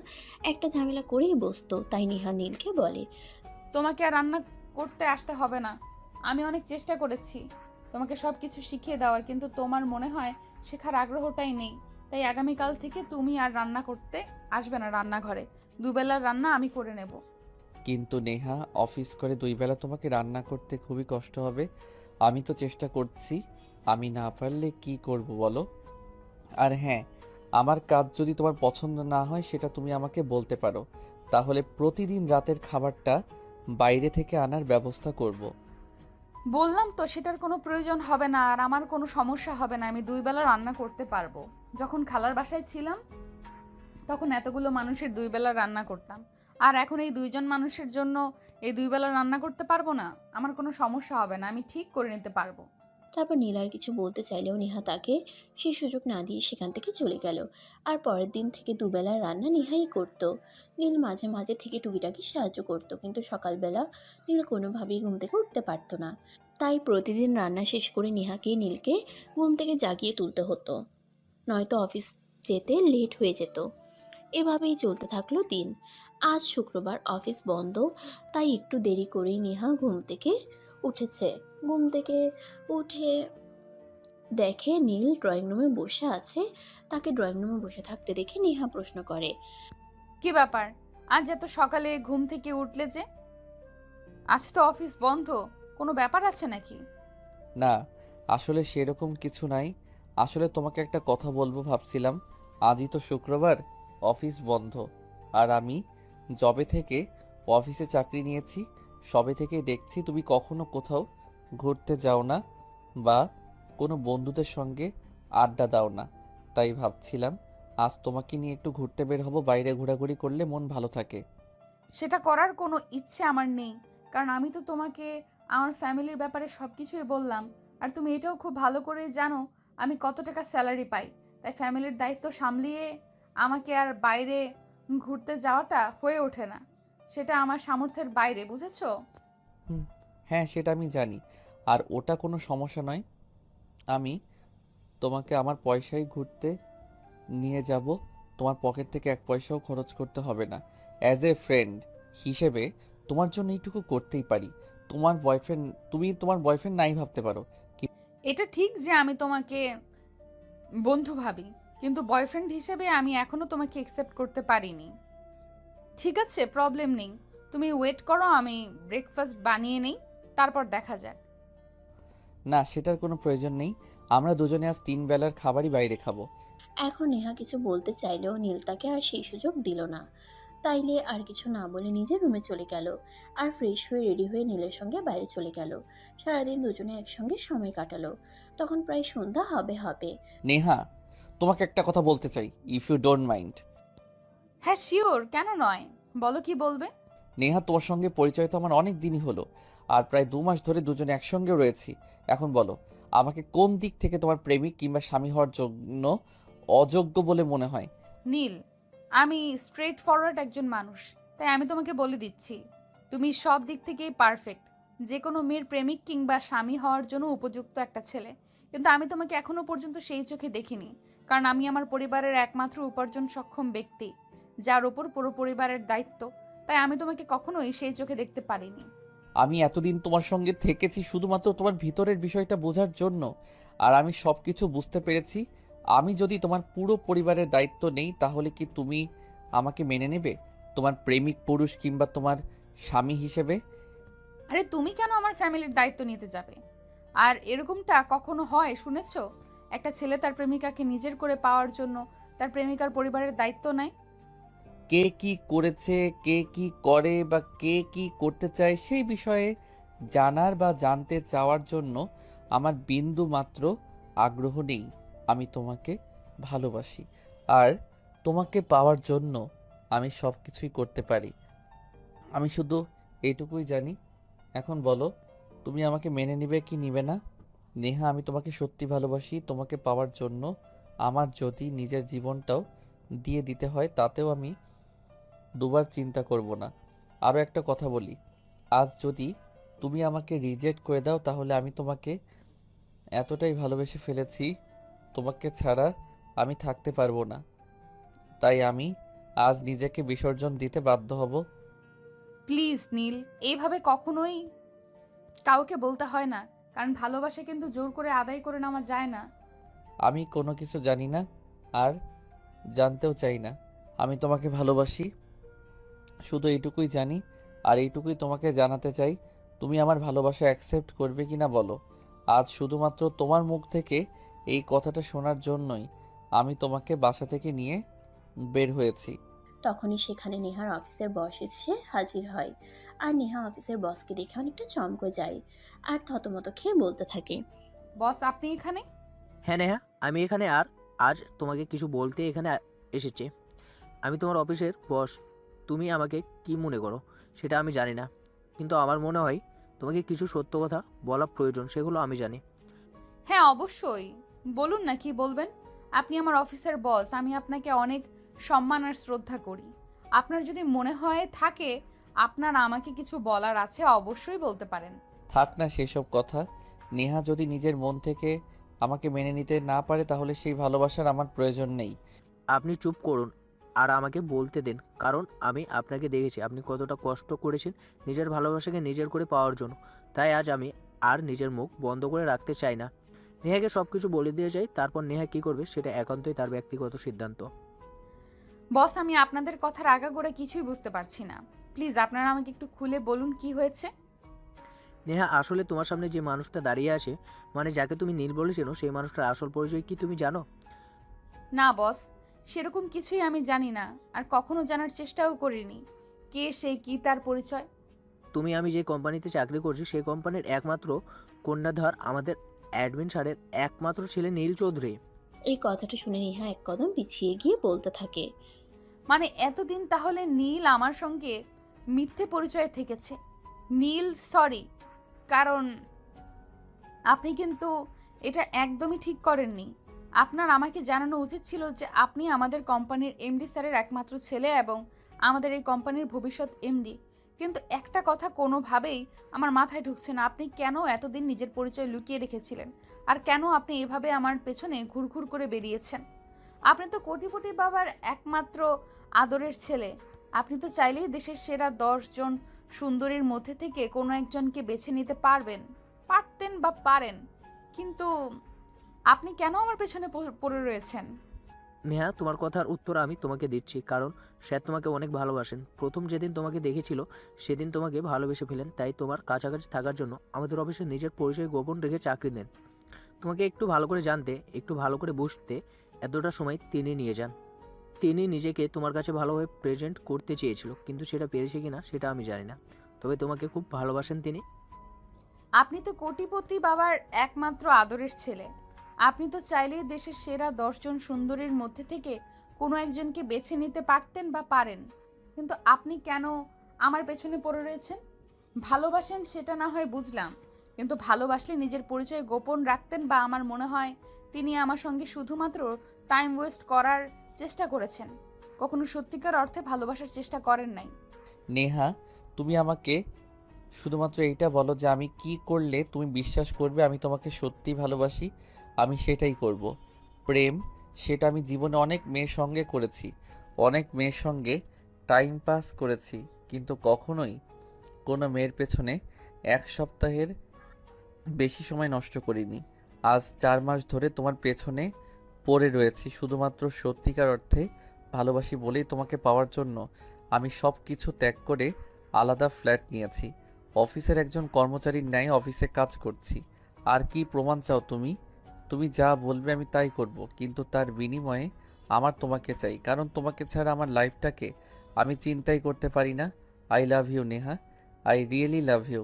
একটা ঝামেলা করেই বসতো। তাই নেহা নীলকে বলে, তোমাকে আর রান্না করতে আসতে হবে না। আমি অনেক চেষ্টা করেছি তোমাকে সব কিছু শিখিয়ে দেওয়ার, কিন্তু তোমার মনে হয় শেখার আগ্রহটাই নেই। তাই আগামীকাল থেকে তুমি আর রান্না করতে আসবে না রান্নাঘরে। দুবেলার রান্না আমি করে নেব। কিন্তু নেহা, অফিস করে 2 বেলা তোমাকে রান্না করতে খুবই কষ্ট হবে। আমি তো চেষ্টা করছি, আমি না পারলে কি করব বলো? আর হ্যাঁ, আমার কাজ যদি তোমার পছন্দ না হয় সেটা তুমি আমাকে বলতে পারো, তাহলে প্রতিদিন রাতের খাবারটা বাইরে থেকে আনার ব্যবস্থা করব। বললাম তো সেটার কোনো প্রয়োজন হবে না, আর আমার কোনো সমস্যা হবে না। আমি 2 বেলা রান্না করতে পারবো। যখন খালার বাসায় ছিলাম তখন এতগুলো মানুষের 2 বেলা রান্না করতাম, আর এখন এই 2জন মানুষের জন্য এই 2 বেলা রান্না করতে পারবো না। আমার কোনো সমস্যা হবে না, আমি ঠিক করে নিতে পারবো। তারপর নীল আর কিছু বলতে চাইলেও নেহা তাকে সেই সুযোগ না দিয়ে সেখান থেকে চলে গেল। আর পরের দিন থেকে দুবেলার রান্না নেহাই করত। নীল মাঝে মাঝে থেকে টুকিটাকি সাহায্য করত, কিন্তু সকালবেলা নীল কোনোভাবেই ঘুম থেকে উঠতে পারতো না। তাই প্রতিদিন রান্না শেষ করে নেহাকে নীলকে ঘুম থেকে জাগিয়ে তুলতে হতো, নয়তো অফিস যেতে লেট হয়ে যেত। এভাবেই চলতে থাকলো দিন। আজ শুক্রবার, অফিস বন্ধ, তাই একটু দেরি করেই নেহা ঘুম থেকে উঠেছে। ঘুম থেকে উঠে দেখে নীল ড্রয়িং রুমে বসে আছে। তাকে ড্রয়িং রুমে বসে থাকতে দেখে নেহা প্রশ্ন করে, কি ব্যাপার, আজ এত সকালে ঘুম থেকে উঠলে যে? আজ তো অফিস বন্ধ, কোনো ব্যাপার আছে নাকি? না, আসলে সেরকম কিছু নাই। আসলে তোমাকে একটা কথা বলবো ভাবছিলাম। আজই তো শুক্রবার, অফিস বন্ধ, আর আমি যবে থেকে অফিসে চাকরি নিয়েছি সবে থেকেই দেখছি তুমি কখনো কোথাও ঘুরতে যাও না বা কোনো বন্ধুদের সঙ্গে আড্ডা দাও না। তাই ভাবছিলাম আজ তোমাকে নিয়ে একটু ঘুরতে বের হব, বাইরে ঘোরাঘুরি করলে মন ভালো থাকে। সেটা করার কোনো ইচ্ছে আমার নেই, কারণ আমি তো তোমাকে আমার ফ্যামিলির ব্যাপারে সব কিছুই বললাম। আর তুমি এটাও খুব ভালো করে জানো আমি কত টাকা স্যালারি পাই। তাই ফ্যামিলির দায়িত্ব সামলিয়ে আমাকে আর বাইরে ঘুরতে যাওয়াটা হয়ে ওঠে না। সেটা আমার সামর্থ্যের বাইরে, বুঝেছো? হুম, হ্যাঁ সেটা আমি জানি, আর ওটা কোনো সমস্যা নয়। আমি তোমাকে আমার পয়সায় ঘুরতে নিয়ে যাব, তোমার পকেট থেকে 1 পয়সাও খরচ করতে হবে না। অ্যাজ এ ফ্রেন্ড হিসেবে তোমার জন্য এইটুকু করতেই পারি। তোমার বয়ফ্রেন্ড, তুমি তোমার বয়ফ্রেন্ড নাই ভাবতে পারো। এটা ঠিক যে আমি তোমাকে বন্ধু ভাবি, কিন্তু বয়ফ্রেন্ড হিসেবে আমি এখনো তোমাকে একসেপ্ট করতে পারিনি। ঠিক আছে, প্রবলেম নেই, তুমি ওয়েট করো, আমি ব্রেকফাস্ট বানিয়ে নেই, তারপর দেখা যাক। না, সেটার কোনো প্রয়োজন নেই। আমরা দুজনে আজ 3 বেলার খাবারই বাইরে খাবো। এখন নেহা কিছু বলতে চাইলেও নীল তাকে আর সেই সুযোগ দিল না। তাইলে আর কিছু না বলে নিজের রুমে চলে গেল আর ফ্রেশ হয়ে রেডি হয়ে নীলের সঙ্গে বাইরে চলে গেল। সারাদিন দুজনে একসঙ্গে সময় কাটালো। তখন প্রায় সন্ধ্যা হবে হবে। নেহা, তোমাকে একটা কথা বলতে চাই, ইফ ইউ ডোন্ট মাইন্ড। হ্যাঁ শিওর, কেন নয়, বলো কি বলবে। নেহা, তোমার সঙ্গে পরিচয় তো আমার অনেক দিনই হলো, আর প্রায় 2 মাস ধরে দুজনে একসঙ্গে রয়েছি। এখন বলো, আমাকে কোন দিক থেকে তোমার প্রেমিক কিংবা স্বামী হওয়ার জন্য অযোগ্য বলে মনে হয়? নীল, আমি স্ট্রেট ফরওয়ার্ড একজন মানুষ, তাই আমি তোমাকে বলে দিচ্ছি তুমি সব দিক থেকেই পারফেক্ট, যে কোনো মেয়ের প্রেমিক কিংবা স্বামী হওয়ার জন্য উপযুক্ত একটা ছেলে। কিন্তু আমি তোমাকে এখনো পর্যন্ত সেই চোখে দেখিনি, কারণ আমি আমার পরিবারের একমাত্র উপার্জন সক্ষম ব্যক্তি, যার ওপর পুরো পরিবারের দায়িত্ব। তাই আমি তোমাকে কখনোই সেই চোখে দেখতে পারিনি। আমি এতদিন তোমার সঙ্গে থেকেছি শুধুমাত্র তোমার ভিতরের বিষয়টা বোঝার জন্য, আর আমি সব কিছু বুঝতে পেরেছি। আমি যদি তোমার পুরো পরিবারের দায়িত্ব নেই তাহলে কি তুমি আমাকে মেনে নেবে তোমার প্রেমিক পুরুষ কিংবা তোমার স্বামী হিসেবে? আরে তুমি কেন আমার ফ্যামিলির দায়িত্ব নিতে যাবে? আর এরকমটা কখনো হয় শুনেছো? একটা ছেলে তার প্রেমিকাকে নিজের করে পাওয়ার জন্য তার প্রেমিকার পরিবারের দায়িত্ব নেয়। কে কি করেছে, কে কি করে বা কে কি করতে চায় সেই বিষয়ে জানার বা জানতে চাওয়ার জন্য আমার বিন্দু মাত্র আগ্রহ নেই। আমি তোমাকে ভালোবাসি, আর তোমাকে পাওয়ার জন্য আমি সব কিছুই করতে পারি। আমি শুধু এইটুকুই জানি। এখন বলো, তুমি আমাকে মেনে নিবে কি নিবে না? নেহা, আমি তোমাকে সত্যি ভালোবাসি। তোমাকে পাওয়ার জন্য আমার যদি নিজের জীবনটাও দিয়ে দিতে হয় তাতেও আমি দুবার চিন্তা করব না। আরও একটা কথা বলি, আজ যদি তুমি আমাকে রিজেক্ট করে দাও তাহলে আমি তোমাকে এতটাই ভালোবেসে ফেলেছি, তোমাকে ছাড়া আমি থাকতে পারবো না। তাই আমি আজ নিজেকে বিসর্জন দিতে বাধ্য হব। প্লিজ নীল, এইভাবে কখনোই কাউকে বলতে হয় না, কারণ ভালোবাসা কিন্তু জোর করে আদায় করে নেওয়া যায় না। আমি কোনো কিছু জানি না আর জানতেও চাই না। আমি তোমাকে ভালোবাসি, শুধু এইটুকুই জানি, আর এইটুকুই তোমাকে জানাতে চাই। তুমি আমার ভালোবাসা অ্যাকসেপ্ট করবে কি না বলো। আজ শুধুমাত্র তোমার মুখ থেকে এই কথাটা শোনার জন্যই আমি তোমাকে বাসা থেকে নিয়ে বের হয়েছি। তখনই সেখানে নেহার অফিসের বস এসে হাজির হয়। আর নেহা অফিসের বসকে দেখে অনেকটা চমকে যায় আর থতমত খেয়ে বলতে থাকে। বস, আপনি এখানে? হ্যাঁ নেহা, আমি এখানে আর আজ তোমাকে কিছু বলতে এখানে এসেছি। আমি তোমার অফিসের বস। তুমি আমাকে কি মনে করো সেটা আমি জানি না, কিন্তু আমার মনে হয় তোমাকে কিছু সত্য কথা বলা প্রয়োজন, সেগুলো আমি জানি। হ্যাঁ অবশ্যই, বলুন না কি বলবেন। আপনি আমার অফিসের বস, আমি আপনাকে অনেক সম্মান আর শ্রদ্ধা করি। আপনার যদি মনে হয় থাকে আপনার আমাকে কিছু বলার আছে, অবশ্যই বলতে পারেন। থাক না সেসব কথা। নেহা যদি নিজের মন থেকে আমাকে মেনে নিতে না পারে তাহলে সেই ভালোবাসার আমার প্রয়োজন নেই। আপনি চুপ করুন আর আমাকে বলতে দিন, কারণ আমি আপনাকে দেখেছি আপনি কতটা কষ্ট করেছেন নিজের ভালোবাসাকে নিজের করে পাওয়ার জন্য। তাই আজ আমি আর নিজের মুখ বন্ধ করে রাখতে চাই না। নেহাকে সব কিছু বলে দিয়ে যাই, তারপর নেহা কী করবে সেটা একান্তই তার ব্যক্তিগত সিদ্ধান্ত। বস, আমি আপনাদের কথার আগাগোড়া কিছুই বুঝতে পারছি না। প্লিজ আপনারা আমাকে একটু খুলে বলুন কি হয়েছে। নেহা, আসলে তোমার সামনে যে মানুষটা দাঁড়িয়ে আছে, মানে যাকে তুমি নীল বলেছিল, সেই মানুষটার আসল পরিচয় কি তুমি জানো? না বস, সেরকম কিছুই আমি জানি না, আর কখনো জানার চেষ্টাও করিনি। কে সে, কি তার পরিচয়? আমি যে কোম্পানিতে চাকরি করছি সেই কোম্পানির একমাত্র কন্যাধর আমাদের অ্যাডমিন স্যারের একমাত্র ছেলে নীল চৌধুরী। এই কথাটা শুনে নেহা এক কদম পিছিয়ে গিয়ে বলতে থাকে। মানে এতদিন তাহলে নীল আমার সঙ্গে মিথ্যে পরিচয়ে থেকেছে। নীল সরি, কারণ আপনি কিন্তু এটা একদমই ঠিক করেননি। আপনার আমাকে জানানো উচিত ছিল যে আপনি আমাদের কোম্পানির এমডি স্যারের একমাত্র ছেলে এবং আমাদের এই কোম্পানির ভবিষ্যৎ এমডি। কিন্তু একটা কথা কোনোভাবেই আমার মাথায় ঢুকছে না, আপনি কেন এতদিন নিজের পরিচয় লুকিয়ে রেখেছিলেন, আর কেন আপনি এভাবে আমার পেছনে ঘুরঘুর করে বেরিয়েছেন? আপনি তো কোটিপতি বাবার একমাত্র আদরের ছেলে। আপনি তো চাইলেই দেশের সেরা 10 জন সুন্দরীর মধ্যে থেকে কোনো একজনকে বেছে নিতে পারতেন বা পারেন, কিন্তু আপনি কেন আমার পেছনে পড়ে রয়েছেন? নেহা, তোমার কথার উত্তর আমি তোমাকে দিচ্ছি, কারণ স্যার তোমাকে অনেক ভালোবাসেন। প্রথম যেদিন তোমাকে দেখেছিল সেদিন তোমাকে ভালোবেসে ফেলেন, তাই তোমার কাছাকাছি থাকার জন্য আমাদের অফিসে নিজের পরিচয় গোপন রেখে চাকরি দেন। তোমাকে একটু ভালো করে জানতে, একটু ভালো করে বুঝতে এতটা সময় তিনি নিয়ে যান। তিনি নিজেকে তোমার কাছে ভালোভাবে প্রেজেন্ট করতে চেয়েছিল, কিন্তু সেটা পেরেছে কিনা সেটা আমি জানি না, তবে তোমাকে খুব ভালোবাসেন তিনি। আপনি তো কোটিপতি বাবার একমাত্র আদরের ছেলে। আপনি তো চাইলেই দেশের সেরা 10 জন সুন্দরীর মধ্যে থেকে কোনো একজনকে বেছে নিতে পারতেন বা পারেন, কিন্তু আপনি কেন আমার পেছনে পড়ে রয়েছেন? ভালোবাসেন সেটা না হয় বুঝলাম, কিন্তু ভালোবাসলে নিজের পরিচয় গোপন রাখতেন, বা আমার মনে হয় তিনি আমার সঙ্গে শুধুমাত্র টাইম ওয়েস্ট করার চেষ্টা করেছেন, কখনো সত্যিকার অর্থে ভালোবাসার চেষ্টা করেন নাই। নেহা, তুমি আমাকে শুধুমাত্র এইটা বলো যে আমি কি করলে তুমি বিশ্বাস করবে আমি তোমাকে সত্যি ভালোবাসি। আমি সেটাই করব। প্রেম, সেটা আমি জীবনে অনেক মেয়ের সঙ্গে করেছি, অনেক মেয়ের সঙ্গে টাইম পাস করেছি, কিন্তু কখনোই কোনো মেয়ের পেছনে 1 সপ্তাহের বেশি সময় নষ্ট করিনি। আজ 4 মাস ধরে তোমার পেছনে পড়ে রয়েছি শুধুমাত্র সত্যিকার অর্থে ভালোবাসি বলেই তোমাকে পাওয়ার জন্য আমি সব কিছু ত্যাগ করে আলাদা ফ্ল্যাট নিয়েছি। অফিসের একজন কর্মচারীর ন্যায় অফিসে কাজ করছি। আর কি প্রমাণ চাও তুমি? তুমি যা বলবে আমি তাই করব, কিন্তু তার বিনিময়ে আমার তোমাকে চাই, কারণ তোমাকে ছাড়া আমার লাইফটাকে আমি চিন্তাই করতে পারি না। I love you Neha, I really love you.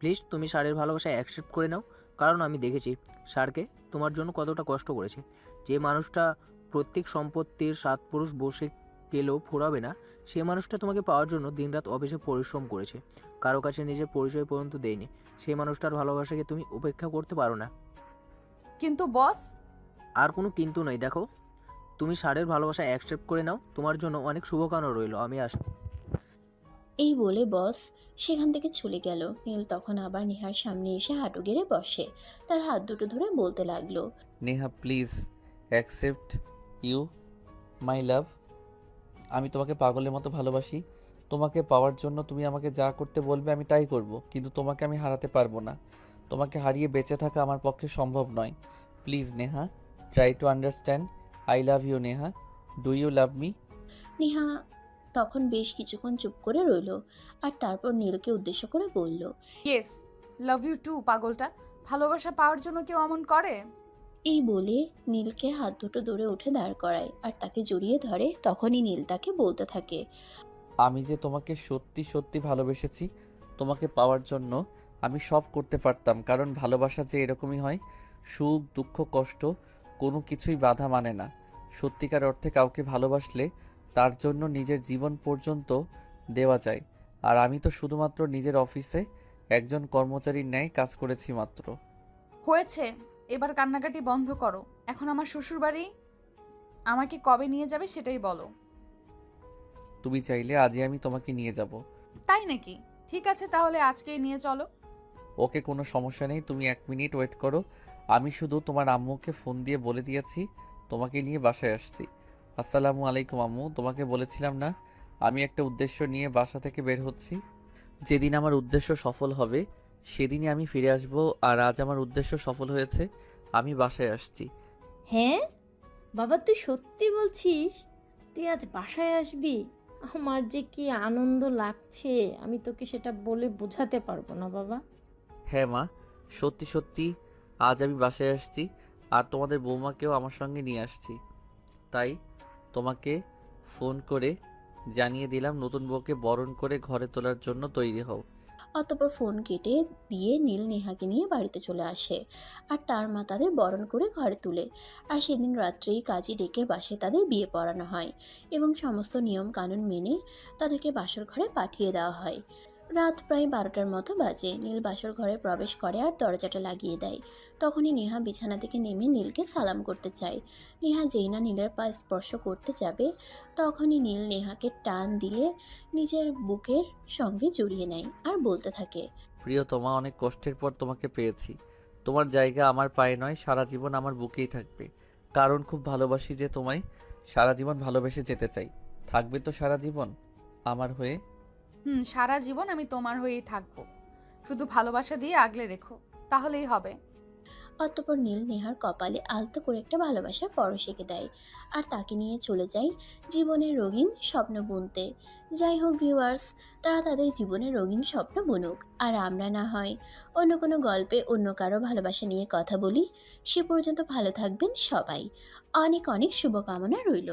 Please তুমি স্যারের ভালোবাসা অ্যাকসেপ্ট করে নাও, কারণ আমি দেখেছি স্যারকে তোমার জন্য কতটা কষ্ট করেছে। যে মানুষটা প্রত্যেক সম্পত্তির 7 পুরুষ বসে গেলেও ফুরাবে না, সেই মানুষটা তোমাকে পাওয়ার জন্য দিনরাত অফিসে পরিশ্রম করেছে, কারো কাছে নিজের পরিচয় পর্যন্ত দেয়নি। সেই মানুষটার ভালোবাসাকে তুমি উপেক্ষা করতে পারো না। কিন্তু বস, আর কোনো কিন্তু নয়, দেখো তুমি স্যারের ভালোবাসা অ্যাকসেপ্ট করে নাও, তোমার জন্য অনেক শুভকামনা রইল। আমি এই বলে বস সেখান থেকে চলে গেল। নীল তখন আবার নেহার সামনে এসে হাঁটু গেড়ে বসে, তার হাত দুটো ধরে বলতে লাগলো, Neha please accept you my love. আমি তোমাকে পাগলের মতো ভালোবাসি। তোমাকে পাওয়ার জন্য তুমি আমাকে যা করতে বলবে আমি তাই করব, কিন্তু তোমাকে আমি হারাতে পারবো না। তোমাকে হারিয়ে বেঁচে থাকা আমার পক্ষে সম্ভব নয়। Please Neha, try to understand. I love you Neha, do you love me? Neha তখন বেশ কিছুক্ষণ চুপ করে রইল, আর তারপর নীলকে উদ্দেশ্য করে বলল, ইয়েস, লাভ ইউ টু। পাগলটা, ভালোবাসা পাওয়ার জন্য কেউ এমন করে? এই বলে নীলকে হাত দুটো দৌড়ে উঠে দাঁড় করায় আর তাকে জড়িয়ে ধরে। তখনই নীল তাকে বলতে থাকে, আমি যে তোমাকে সত্যি সত্যি ভালোবেসেছি। তোমাকে পাওয়ার জন্য আমি সব করতে পারতাম, কারণ ভালোবাসা যে এরকমই হয়। সুখ দুঃখ কষ্ট কোনো কিছুই বাধা মানে না। সত্যিকার অর্থে কাউকে ভালোবাসলে তার জন্য নিজের জীবন পর্যন্ত দেওয়া যায়। আর আমি তো শুধুমাত্র নিজের অফিসে একজন কর্মচারীর ন্যায় কাজ করেছি মাত্র। হয়েছে, এবার কান্নাকাটি বন্ধ করো। এখন আমার শ্বশুর বাড়ি, আমাকে কবে নিয়ে যাবে সেটাই বলো। তুমি চাইলে আজই আমি তোমাকে নিয়ে যাব। তাই নাকি? ঠিক আছে, তাহলে আজকেই নিয়ে চলো। ওকে, কোনো সমস্যা নেই, তুমি 1 মিনিট ওয়েট করো। আমি শুধু তোমার আম্মুকে ফোন দিয়ে বলে দিয়েছি তোমাকে নিয়ে বাসায় আসছি। আসসালামু আলাইকুম আম্মু, তোমাকে বলেছিলাম না আমি একটা উদ্দেশ্য নিয়ে বাসা থেকে বের হচ্ছি। যেদিন আমার উদ্দেশ্য সফল হবে সেদিনই আমি ফিরে আসব। আর আজ আমার উদ্দেশ্য সফল হয়েছে, আমি বাসায় আসছি। হ্যাঁ বাবা, তুই সত্যি বলছিস? তুই আজ বাসায় আসবি? আমার যে কি আনন্দ লাগছে, আমি তোকে সেটা বলে বোঝাতে পারবো না বাবা। হ্যাঁ মা, সত্যি সত্যি আজ আমি বাসায় আসছি। আর তোমাদের বৌমাকেও আমার সঙ্গে নিয়ে আসছি। তাই তোমাকে ফোন করে জানিয়ে দিলাম নতুন বউকে বরণ করে ঘরে তোলার জন্য তৈরি হও। অতঃপর ফোন কেটে দিয়ে নীল নেহাকে নিয়ে বাড়িতে চলে আসে, আর তার মা তাদের বরণ করে ঘরে তুলে। আর সেদিন রাত্রেই কাজী ডেকে বাসায় তাদের বিয়ে পড়ানো হয় এবং সমস্ত নিয়ম কানুন মেনে তাদেরকে বাসর ঘরে পাঠিয়ে দেওয়া হয়। রাত প্রায় 12টার মতো বাজে। নীল বাসর ঘরে প্রবেশ করে আর দরজাটা লাগিয়ে দেয়। তখনই নেহা বিছানা থেকে নেমে নীলকে সালাম করতে চায়। নেহা যেই না নীলের পা স্পর্শ করতে যাবে, তখনই নীল নেহাকে টান দিয়ে নিজের বুকের সঙ্গে জড়িয়ে নেয় আর বলতে থাকে, প্রিয়তমা, অনেক কষ্টের পর তোমাকে পেয়েছি। তোমার জায়গা আমার পায়ে নয়, সারা জীবন আমার বুকেই থাকবে। কারণ খুব ভালোবাসি যে তোমায়, সারা জীবন ভালোবেসে যেতে চাই। থাকবে তো সারা জীবন আমার হয়ে? সারা জীবন আমি তোমার হয়েই থাকবো। শুধু ভালোবাসা দিয়ে আগলে রেখো, তাহলেই হবে। অতঃপর নীল নেহার কপালে আলতো করে একটা ভালোবাসার পরশ এঁকে দেয় আর তাকে নিয়ে চলে যায় জীবনের রঙিন স্বপ্ন বুনতে। যাই হোক ভিউয়ার্স, তারা তাদের জীবনের রঙিন স্বপ্ন বুনুক, আর আমরা না হয় অন্য কোনো গল্পে অন্য কারো ভালোবাসা নিয়ে কথা বলি। সে পর্যন্ত ভালো থাকবেন সবাই। অনেক অনেক শুভকামনা রইল।